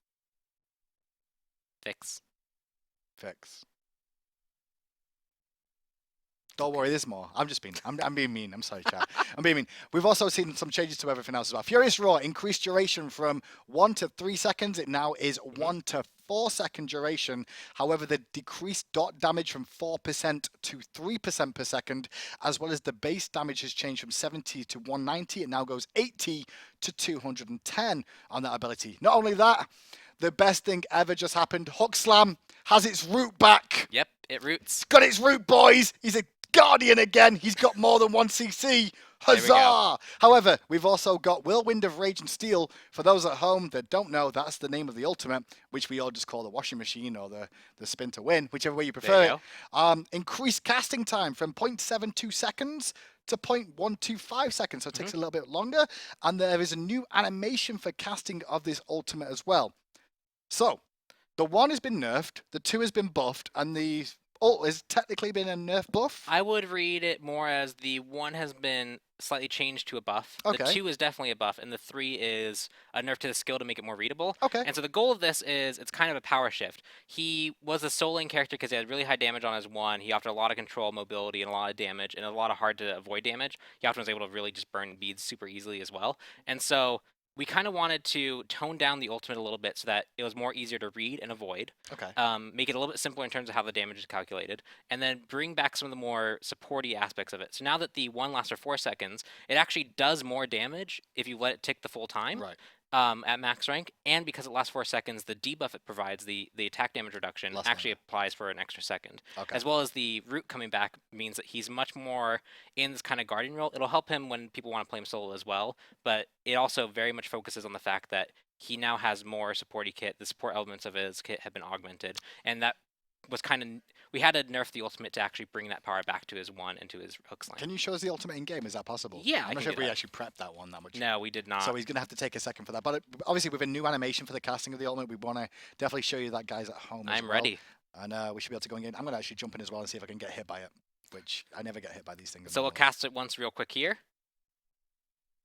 Fix. Don't worry, there's more. I'm being mean. I'm sorry, chat. I'm being mean. We've also seen some changes to everything else as well. Furious Roar increased duration from 1 to 3 seconds. It now is 1 to 4 second duration. However, the decreased dot damage from 4% to 3% per second, as well as the base damage has changed from 70 to 190. It now goes 80 to 210 on that ability. Not only that, the best thing ever just happened. Hook Slam has its root back. Yep, it roots. Got its root, boys. He's a Guardian again. He's got more than 1 CC. Huzzah! However, we've also got Whirlwind of Rage and Steel. For those at home that don't know, that's the name of the ultimate, which we all just call the washing machine or the spin to win, whichever way you prefer it. Increased casting time from 0.72 seconds to 0.125 seconds, so it takes a little bit longer. And there is a new animation for casting of this ultimate as well. So, the 1 has been nerfed, the 2 has been buffed, and the ult has technically been a nerf buff. I would read it more as the 1 has been slightly changed to a buff. Okay. The 2 is definitely a buff, and the 3 is a nerf to the skill to make it more readable. Okay. And so the goal of this is, it's kind of a power shift. He was a soul lane character because he had really high damage on his 1. He offered a lot of control, mobility, and a lot of damage, and a lot of hard to avoid damage. He often was able to really just burn beads super easily as well. And so we kind of wanted to tone down the ultimate a little bit so that it was more easier to read and avoid. Okay. Make it a little bit simpler in terms of how the damage is calculated, and then bring back some of the more supporty aspects of it. So now that the 1 lasts for 4 seconds, it actually does more damage if you let it tick the full time. Right. at max rank, and because it lasts 4 seconds, the debuff it provides, the attack damage reduction, actually applies for an extra second. Okay. As well as the root coming back means that he's much more in this kind of guardian role. It'll help him when people want to play him solo as well, but it also very much focuses on the fact that he now has more supporty kit. The support elements of his kit have been augmented, and that was kind of, we had to nerf the ultimate to actually bring that power back to his 1 and to his hook slam. Can you show us the ultimate in game? Is that possible? Yeah, I'm not sure if we actually prepped that one that much. No, we did not. So he's going to have to take a second for that. But obviously, with a new animation for the casting of the ultimate, we want to definitely show you that, guys, at home. I'm ready. And we should be able to go in. I'm going to actually jump in as well and see if I can get hit by it, which I never get hit by these things. So we'll cast it once real quick here.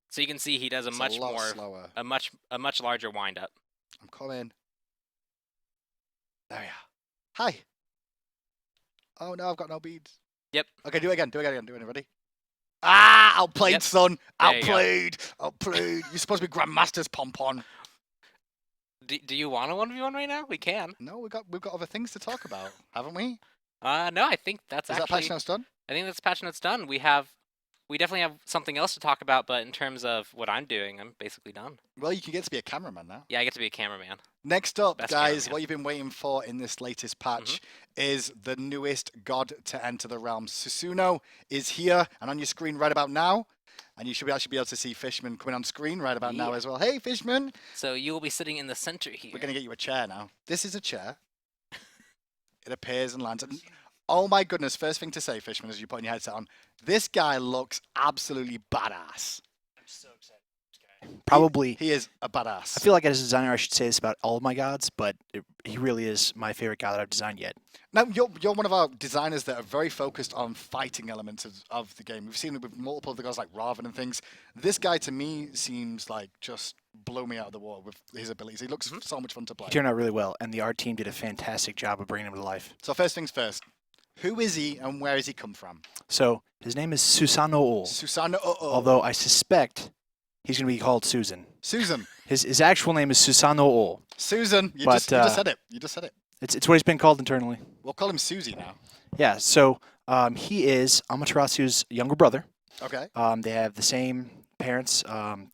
So you can see he does a much slower. a much larger wind up. I'm coming. There you are. Hi. Oh no, I've got no beads. Yep. Okay, do it again. Do it again. Do it. Ready? Ah, outplayed, Yep. son. There you go. Outplayed. Outplayed. You're supposed to be Grandmaster's pompon. Do you want a 1v1 right now? We can. No, we've got other things to talk about, haven't we? No, I think that's Is actually. that patch notes done? I think that's patch notes done. We definitely have something else to talk about, but in terms of what I'm doing, I'm basically done. Well, you can get to be a cameraman now. Yeah, I get to be a cameraman. Next up, Best guys, cameraman. what you've been waiting for in this latest patch is the newest god to enter the realm. Susano is here and on your screen right about now. And you should actually be able to see Fishman coming on screen right about now as well. Hey, Fishman! So you will be sitting in the center here. We're going to get you a chair now. This is a chair. It appears and lands. And oh my goodness, first thing to say, Fishman, as you put your headset on, this guy looks absolutely badass. I'm so excited for this guy. Probably. He is a badass. I feel like as a designer, I should say this about all of my gods, but he really is my favorite god that I've designed yet. Now, you're one of our designers that are very focused on fighting elements of the game. We've seen it with multiple of the guys like Raven and things. This guy, to me, seems like just blow me out of the water with his abilities. He looks so much fun to play. He turned out really well, and the art team did a fantastic job of bringing him to life. So first things first, who is he and where has he come from? So his name is Susano. Susano. Although I suspect he's going to be called Susan. Susan. His actual name is Susano. Susan. You But, just said it. You just said it. It's what he's been called internally. We'll call him Susie now. Yeah, so he is Amaterasu's younger brother. Okay. They have the same parents.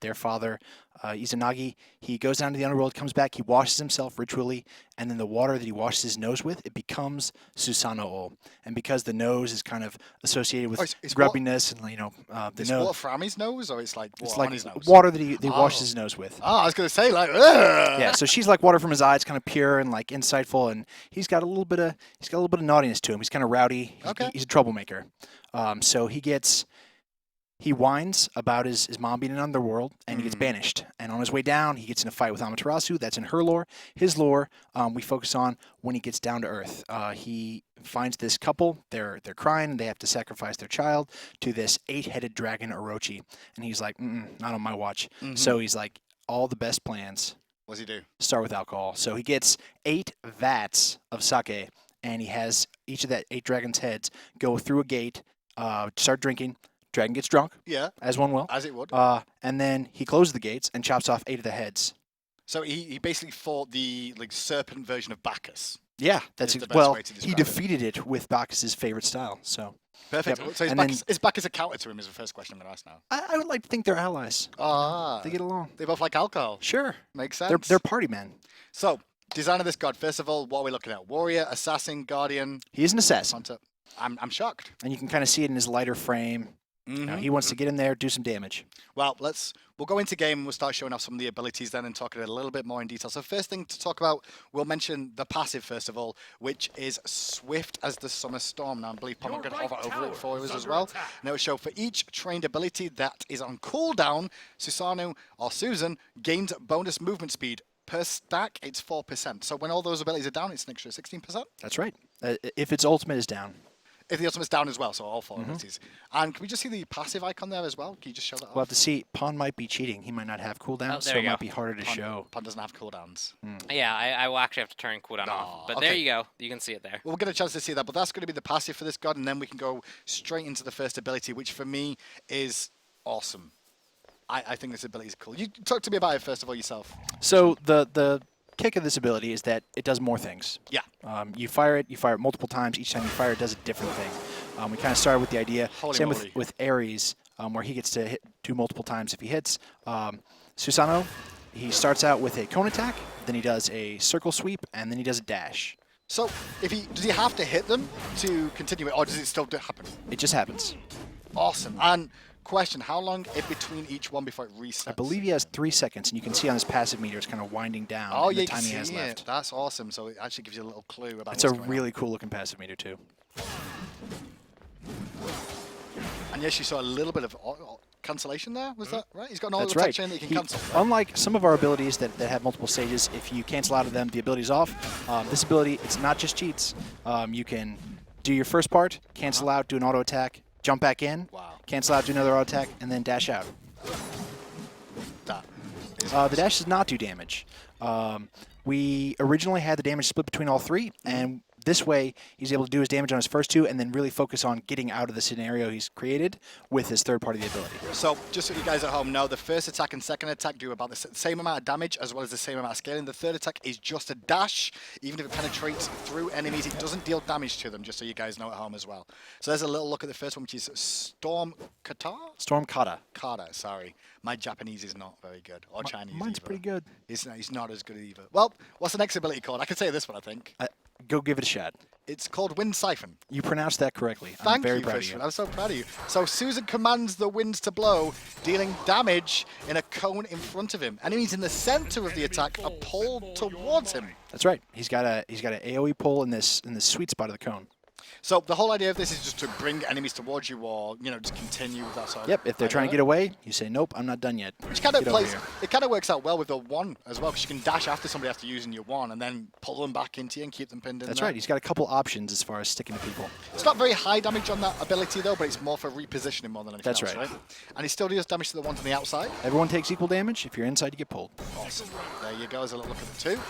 Their father, Izanagi, he goes down to the underworld, comes back, he washes himself ritually, and then the water that he washes his nose with, it becomes Susano. And because the nose is kind of associated with it's grubbiness and, the Is nose. water from his nose or it's like water It's on like his nose? water that he washes his nose with. Oh, I was going to say like, ugh. Yeah, so she's like water from his eye. It's kind of pure and like insightful, and he's got a little bit of naughtiness to him. He's kind of rowdy. He's a troublemaker. So he whines about his mom being in an underworld, and he gets banished. And on his way down, he gets in a fight with Amaterasu. That's in her lore. His lore, we focus on when he gets down to Earth. He finds this couple. They're crying. They have to sacrifice their child to this 8-headed dragon, Orochi. And he's like, not on my watch. So he's like, all the best plans. What does he do? Start with alcohol. So he gets 8 vats of sake, and he has each of that 8 dragons' heads go through a gate, start drinking. Dragon gets drunk. Yeah. As one will. As it would. And then he closes the gates and chops off 8 of the heads. So he basically fought the serpent version of Bacchus. Yeah, that's Is the best well. way to He describe it. defeated it with Bacchus's favorite style. So Perfect. Yep. So And then- is Bacchus a counter to him? Is the first question I'm going to ask now. I would like to think they're allies. Ah. They get along. They both like alcohol. Sure. Makes sense. They're party men. So, design of this god. First of all, what are we looking at? Warrior, assassin, guardian, He is an assassin, hunter. I'm shocked. and you can kind of see it in his lighter frame. You know, he wants to get in there, do some damage. Well, we'll go into game and we'll start showing off some of the abilities then and talk it a little bit more in detail. So first thing to talk about, we'll mention the passive first of all, which is Swift as the Summer Storm. Now I believe Palmer Your can right hover over it tower for us is as under well. attack. And it will show for each trained ability that is on cooldown, Susano or Susan gains bonus movement speed. Per stack, it's 4%. So when all those abilities are down, it's an extra 16%. That's right. If its ultimate is down. If the ultimate's down as well, so all 4 abilities. And can we just see the passive icon there as well? Can you just show that off? We'll have to see. Pawn might be cheating. He might not have cooldowns, so there it you might go. be harder to show. Pun doesn't have cooldowns. Yeah, I will actually have to turn cooldown off. But there okay. you go. You can see it there. Well, we'll get a chance to see that, but that's going to be the passive for this god, and then we can go straight into the first ability, which for me is awesome. I think this ability is cool. You talk to me about it first of all yourself. So the kick of this ability is that it does more things. Yeah. You fire it multiple times. Each time you fire it does a different thing. We kind of started with the idea. Holy Same moly. with Ares, where he gets to do multiple times if he hits. Susano, he starts out with a cone attack, then he does a circle sweep, and then he does a dash. So, does he have to hit them to continue it, or does it still happen? It just happens. Awesome. And question, how long in between each one before it resets? I believe he has 3 seconds, and you can see on his passive meter it's kind of winding down. Oh, and yeah, the time you he can has see left. it. That's awesome. So it actually gives you a little clue about It's what's a going really cool looking passive meter too. on. And yes, you saw a little bit of cancellation there. Was that right? He's got an auto That's attack right. chain that he can He- cancel. Unlike some of our abilities that have multiple stages, if you cancel out of them, the ability's off. This ability, it's not just cheats. You can do your first part, cancel out, do an auto attack, jump back in, cancel out, do another auto attack, and then dash out. That is The dash does not do damage. We originally had the damage split between all 3, and this way he's able to do his damage on his first 2 and then really focus on getting out of the scenario he's created with his third part of the ability. So, just so you guys at home know, the first attack and second attack do about the same amount of damage as well as the same amount of scaling. The third attack is just a dash. Even if it penetrates through enemies, it doesn't deal damage to them, just so you guys know at home as well. So there's a little look at the first one, which is Storm Kata? Storm Kata. Kata, sorry. My Japanese is not very good, or Chinese Mine's either. pretty good. He's not as good either. Well, what's the next ability called? I can say this one, I think. Go give it a shot. It's called Wind Siphon. You pronounced that correctly. I'm Thank very you, proud of Fishman. you. I'm so proud of you. So Susan commands the winds to blow, dealing damage in a cone in front of him. Enemies in the center of the attack are pulled towards him. That's right. He's got an AOE pull in this sweet spot of the cone. So the whole idea of this is just to bring enemies towards you, or just continue with that sort of. Yep. If they're trying to get away, you say, "Nope, I'm not done yet." Which kind of Get over plays. here. It kind of works out well with the one as well, because you can dash after somebody after using your one, and then pull them back into you and keep them pinned in. That's there. right. He's got a couple options as far as sticking to people. It's not very high damage on that ability though, but it's more for repositioning more than anything That's else, right. And he still deals damage to the ones on the outside. Everyone takes equal damage. If you're inside, you get pulled. Awesome. There you go. As a little look at the 2.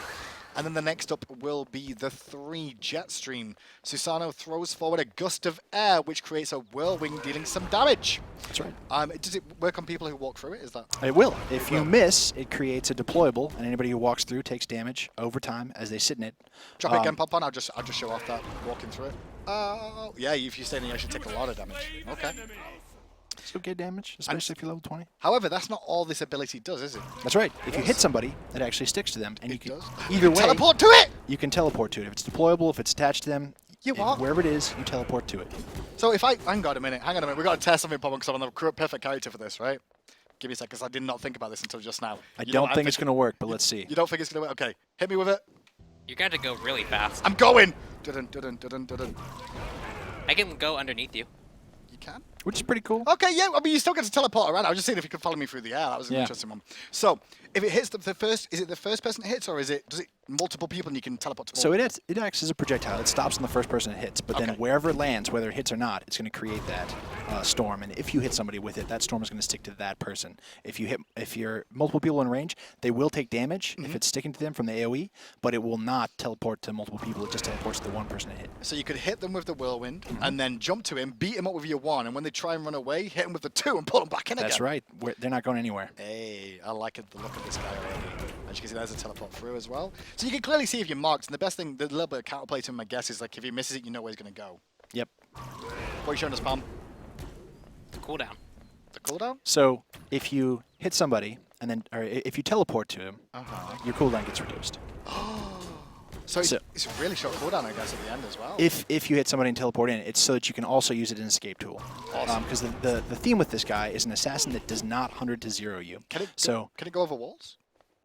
And then the next up will be the 3 jet stream. Susano throws forward a gust of air, which creates a whirlwind, dealing some damage. That's right. Does it work on people who walk through it? Is that? It will. If you miss, it creates a deployable, and anybody who walks through takes damage over time as they sit in it. Drop it again, pop on. I'll just show off that walking through it. Yeah. If you stay in, you actually take a lot of damage. Okay. Still get damage, especially if you're level 20. However, that's not all this ability does, is it? That's right. If you hit somebody, it actually sticks to them, and you It can does. either way Teleport to it. you can teleport to it. If it's deployable, if it's attached to them, You what? wherever it is, you teleport to it. So if hang on a minute. We got to test something, Pop, because I'm on the perfect character for this, right? Give me a second, because I did not think about this until just now. I don't think it's going to work, but let's see. You don't think it's going to work? Okay, hit me with it. You got to go really fast. I'm going! Dun-dun. I can go underneath you. You can? Which is pretty cool. Okay, yeah, I mean, you still get to teleport around. I was just seeing if you could follow me through the air. That was an Yeah. interesting one. So, if it hits the first, is it the first person it hits, or does it multiple people and you can teleport to So all? it acts as a projectile. It stops on the first person it hits, but then Okay. wherever it lands, whether it hits or not, it's going to create that storm. And if you hit somebody with it, that storm is going to stick to that person. If you're multiple people in range, they will take damage if it's sticking to them from the AOE, but it will not teleport to multiple people. It just teleports to the one person it hit. So you could hit them with the whirlwind, and then jump to him, beat him up with your one, and when they try and run away, hit him with the 2 and pull them back in again. That's right. They're not going anywhere. Hey, I like the look of this guy already. As you can see, there's a teleport through as well. So you can clearly see if you're marked, and the best thing, the little bit of counterplay to him, I guess, is like if he misses it, you know where he's going to go. Yep. What are you showing us, Palm? It's a cooldown. The cooldown? So if you hit somebody, and then, or if you teleport to him, Uh-huh. your cooldown gets reduced. So So- it's a really short cooldown, I guess, at the end as well. If you hit somebody and teleport in, it's so that you can also use it as an escape tool. Awesome. Because the theme with this guy is an assassin that does not 100 to 0 you. Can it go over walls?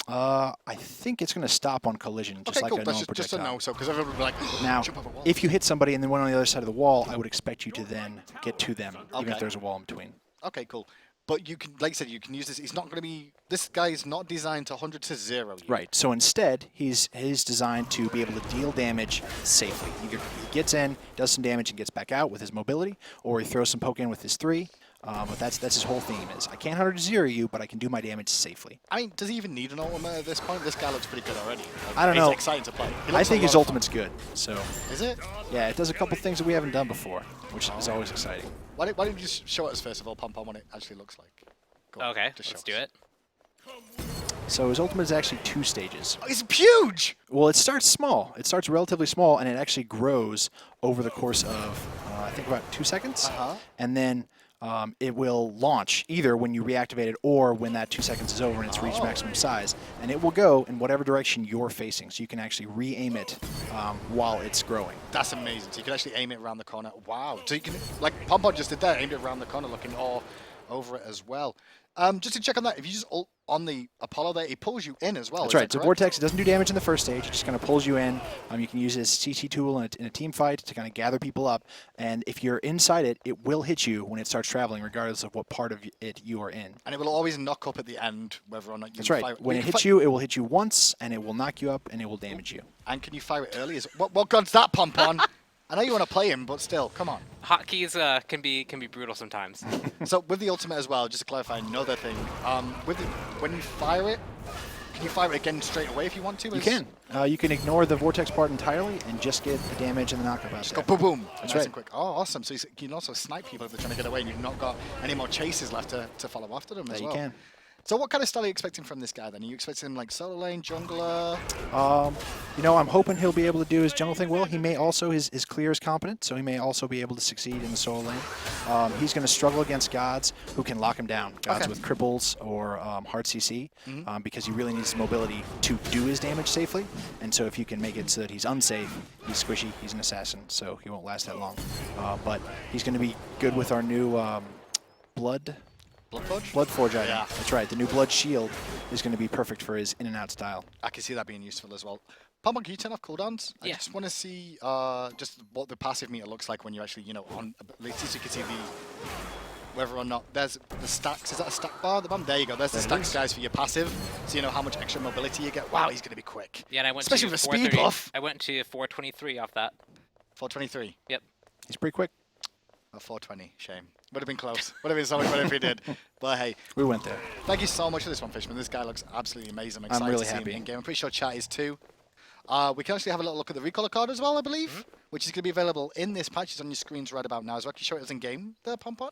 I think it's going to stop on collision, just Okay, like cool. a That's normal just a projectile. no, so because everyone would be like, Now, jump over walls. if you hit somebody and then went on the other side of the wall, I would expect you to then get to them, even Okay. if there's a wall in between. Okay, cool. But you can, like I said, you can use this. It's not going to be. This guy is not designed to 100 to 0. Right. So instead, he's designed to be able to deal damage safely. He gets in, does some damage, and gets back out with his mobility, or he throws some poke in with his 3. But that's his whole theme is I can't 100 to 0 you, but I can do my damage safely. I mean, does he even need an ultimate at this point? This guy looks pretty good already. Like, I don't he's know. exciting to play. He I looks think a his lot of ultimate's good. So fun. Is it? yeah, it does a couple things that we haven't done before, which is always exciting. Why don't you just show us first of all, Pom Pom, what it actually looks like? Go on, Okay, just show let's do us. it. So his ultimate is actually 2 stages. Oh, it's huge! Well, it starts small. It starts relatively small, and it actually grows over the course of, I think, about 2 seconds. Uh-huh. And then it will launch either when you reactivate it or when that 2 seconds is over and it's reached maximum size. And it will go in whatever direction you're facing. So you can actually re-aim it while it's growing. That's amazing. So you can actually aim it around the corner. Wow. So you can, like Pompon just did there, aimed it around the corner, looking all over it as well. Just to check on that, if you just ult on the Apollo there, it pulls you in as well. That's right. It's a vortex. It doesn't do damage in the first stage. It just kind of pulls you in. You can use it as a CT tool in a team fight to kind of gather people up. And if you're inside it, it will hit you when it starts traveling, regardless of what part of it you are in. And it will always knock up at the end, whether or not you That's right. fire. When it hits you, it will hit you once, and it will knock you up, and it will damage you. And can you fire it early? What gun's that, Pompon? I know you want to play him, but still, come on. Hotkeys can be brutal sometimes. So with the ultimate as well, just to clarify another thing, when you fire it, can you fire it again straight away if you want to? You can. You can ignore the vortex part entirely and just get the damage and the knockup out. Just go boom, boom. That's nice right. and quick. Oh, awesome. So you can also snipe people if they're trying to get away and you've not got any more chases left to follow after them as well. You can. So what kind of style are you expecting from this guy then? Are you expecting him like solo lane, jungler? You know, I'm hoping he'll be able to do his jungle thing well. He may also, his clear is competent, so he may also be able to succeed in the solo lane. He's going to struggle against gods who can lock him down. Gods with cripples or hard CC, because he really needs his mobility to do his damage safely. And so if you can make it so that he's unsafe, he's squishy, he's an assassin, so he won't last that long. But he's going to be good with our new Blood Forge item. Yeah. That's right. The new Blood Shield is going to be perfect for his in and out style. I can see that being useful as well. Pompon, can you turn off cooldowns? I just want to see just what the passive meter looks like when you actually, on at least you can see whether or not there's the stacks. Is that a stack bar at the bottom? There you go. There's the stacks, guys, for your passive. So you know how much extra mobility you get. Wow, he's going to be quick. Yeah, and I went especially to with a speed buff. I went to 423 off that. 423. Yep. He's pretty quick. 420. Shame. Would have been close. Would have been so much better if he did. But hey, we went there. Thank you so much for this one, Fishman. This guy looks absolutely amazing. I'm excited really to see happy. him in game. I'm pretty sure chat is too. We can actually have a little look at the recolor card as well, I believe, which is going to be available in this patch. It's on your screens right about now. So I can show it as in game there, Pompon.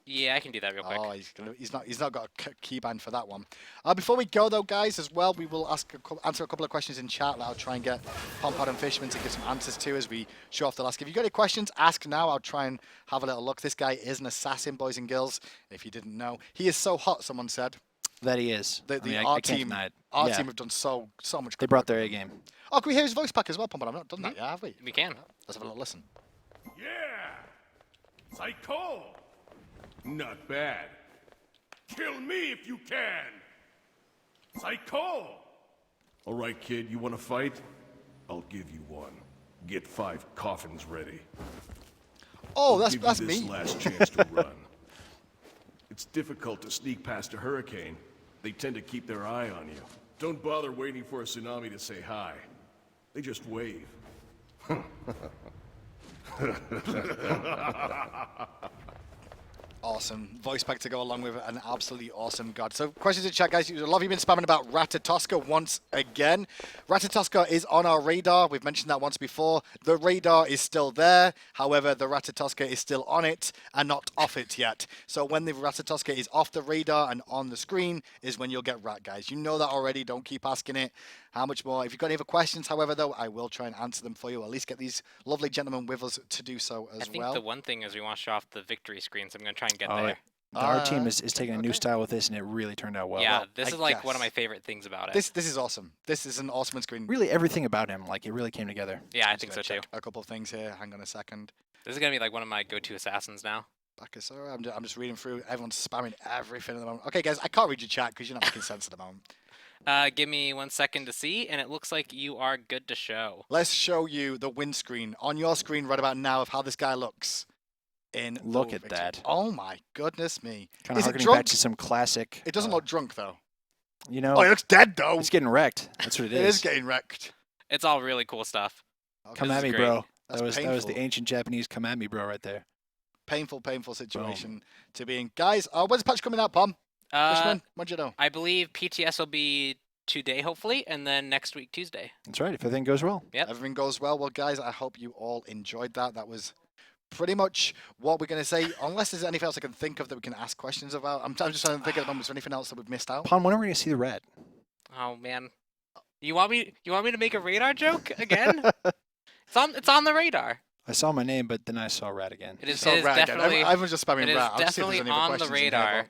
Yeah, I can do that real quick. Oh, he's not got a keyband for that one. Before we go though, guys, as well, we will answer a couple of questions in chat that I'll try and get Pompon and Fishman to give some answers to as we show off the last. If you got any questions, ask now. I'll try and have a little look. This guy is an assassin, boys and girls. If you didn't know, he is so hot. Someone said that he is. Our team have done so much. They brought their A game. Oh, can we hear his voice pack as well, Pompon? I've not done that yet, have we? We can. Let's have a little listen. Yeah! Psycho! Not bad. Kill me if you can! Psycho! All right, kid, you want to fight? I'll give you one. Get 5 coffins ready. Oh, I'll that's give you this me. last chance to run. It's difficult to sneak past a hurricane. They tend to keep their eye on you. Don't bother waiting for a tsunami to say hi. They just wave. Awesome. Voice pack to go along with an absolutely awesome god. So questions in chat, guys. A lot of you been spamming about Ratatoska once again. Ratatoska is on our radar. We've mentioned that once before. The radar is still there. However, the Ratatoska is still on it and not off it yet. So when the Ratatoska is off the radar and on the screen is when you'll get Rat, guys. You know that already. Don't keep asking it. How much more? If you've got any other questions, however, though, I will try and answer them for you. At least get these lovely gentlemen with us to do so as well. I think the one thing is we want to show off the victory screen, so I'm going to try and get there. Our team is taking a new style with this, and it really turned out well. Yeah, this is like one of my favorite things about it. This is awesome. This is an awesome screen. Really, everything about him, like, it really came together. Yeah, I think so too. A couple of things here. Hang on a second. This is going to be like one of my go-to assassins now. Bakasura. I'm just reading through. Everyone's spamming everything at the moment. Okay, guys, I can't read your chat because you're not making sense at the moment. Give me 1 second to see, and it looks like you are good to show. Let's show you the win screen on your screen right about now of how this guy looks. Look at that. Oh my goodness me. Kind of harkening back to some classic. It doesn't look drunk though. You know. Oh, he looks dead though. He's getting wrecked. That's what it is. It is getting wrecked. It's all really cool stuff. Okay. Come at me, bro. That was painful. the ancient Japanese come at me, bro, right there. Painful situation to be in. Guys, when's the patch coming out, Pom? Fishman, what'd you know? I believe PTS will be today, hopefully, and then next week, Tuesday. That's right, if everything goes well. Yep. Everything goes well. Well, guys, I hope you all enjoyed that. That was pretty much what we're going to say, unless there's anything else I can think of that we can ask questions about. I'm just trying to think at the moment, is there anything else that we've missed out? Pon, when are we going to see the red? Oh, man. You want me to make a radar joke again? It's on the radar. I saw my name, but then I saw rat again. It is, So it is rat again. definitely, Everyone's just spamming it is rat. I'll just see if there's definitely any other on the questions in here, radar. but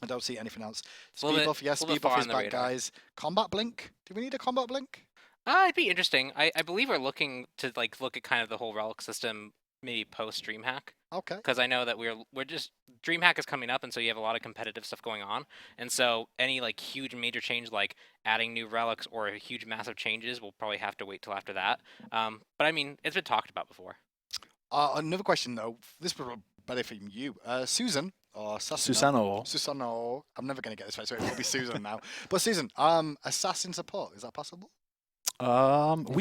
I don't see anything else. a little Speed bit- buff, yes. a little Speed bit buff far is on the back, radar. guys. Combat blink. Do we need a combat blink? It'd be interesting. I believe we're looking to like look at kind of the whole relic system maybe post DreamHack. Okay. Because I know that we're just DreamHack is coming up, and so you have a lot of competitive stuff going on, and so any like huge major change like adding new relics or huge massive changes, we'll probably have to wait till after that. But I mean, it's been talked about before. Another question though. This would be better for you, Susan or Susano. Susano. I'm never gonna get this right, so it will be Susan now. But Susan, assassin support, is that possible? We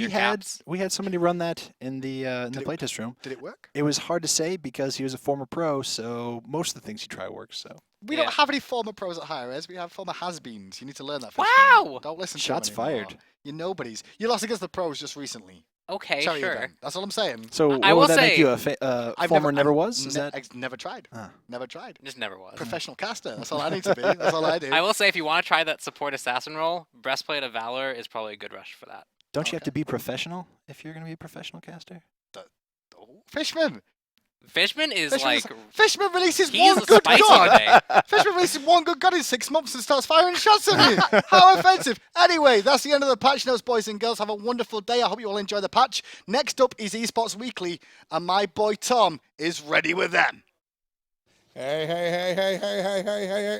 your had caps. somebody run that in the it- playtest room. Did it work? It was hard to say because he was a former pro, so most of the things he tried worked. So We Yeah. don't have any former pros at higher res. We have former has-beens. You need to learn that. Wow! Fishman. Don't listen to Shots them anymore. fired. You're nobodies. You lost against the pros just recently. Okay, Cherry sure. event. That's all I'm saying. so I what will would that make say- you a I've former never I've was? Is that I've never tried. Ah. Never tried. Just never was. Professional caster. That's all I need to be. That's all I do. I will say, if you want to try that support assassin role, Breastplate of Valor is probably a good rush for that. don't you have Okay. to be professional if you're going to be a professional caster? Oh, Fishman. Fishman is Fishman, like Fishman releases he's one good spicy gun. today. Fishman releases one good gun in 6 months and starts firing shots at me. How offensive. Anyway, that's the end of the patch notes, boys and girls. Have a wonderful day. I hope you all enjoy the patch. Next up is Esports Weekly, and my boy Tom is ready with them. Hey, hey, hey, hey, hey, hey, hey, hey, hey.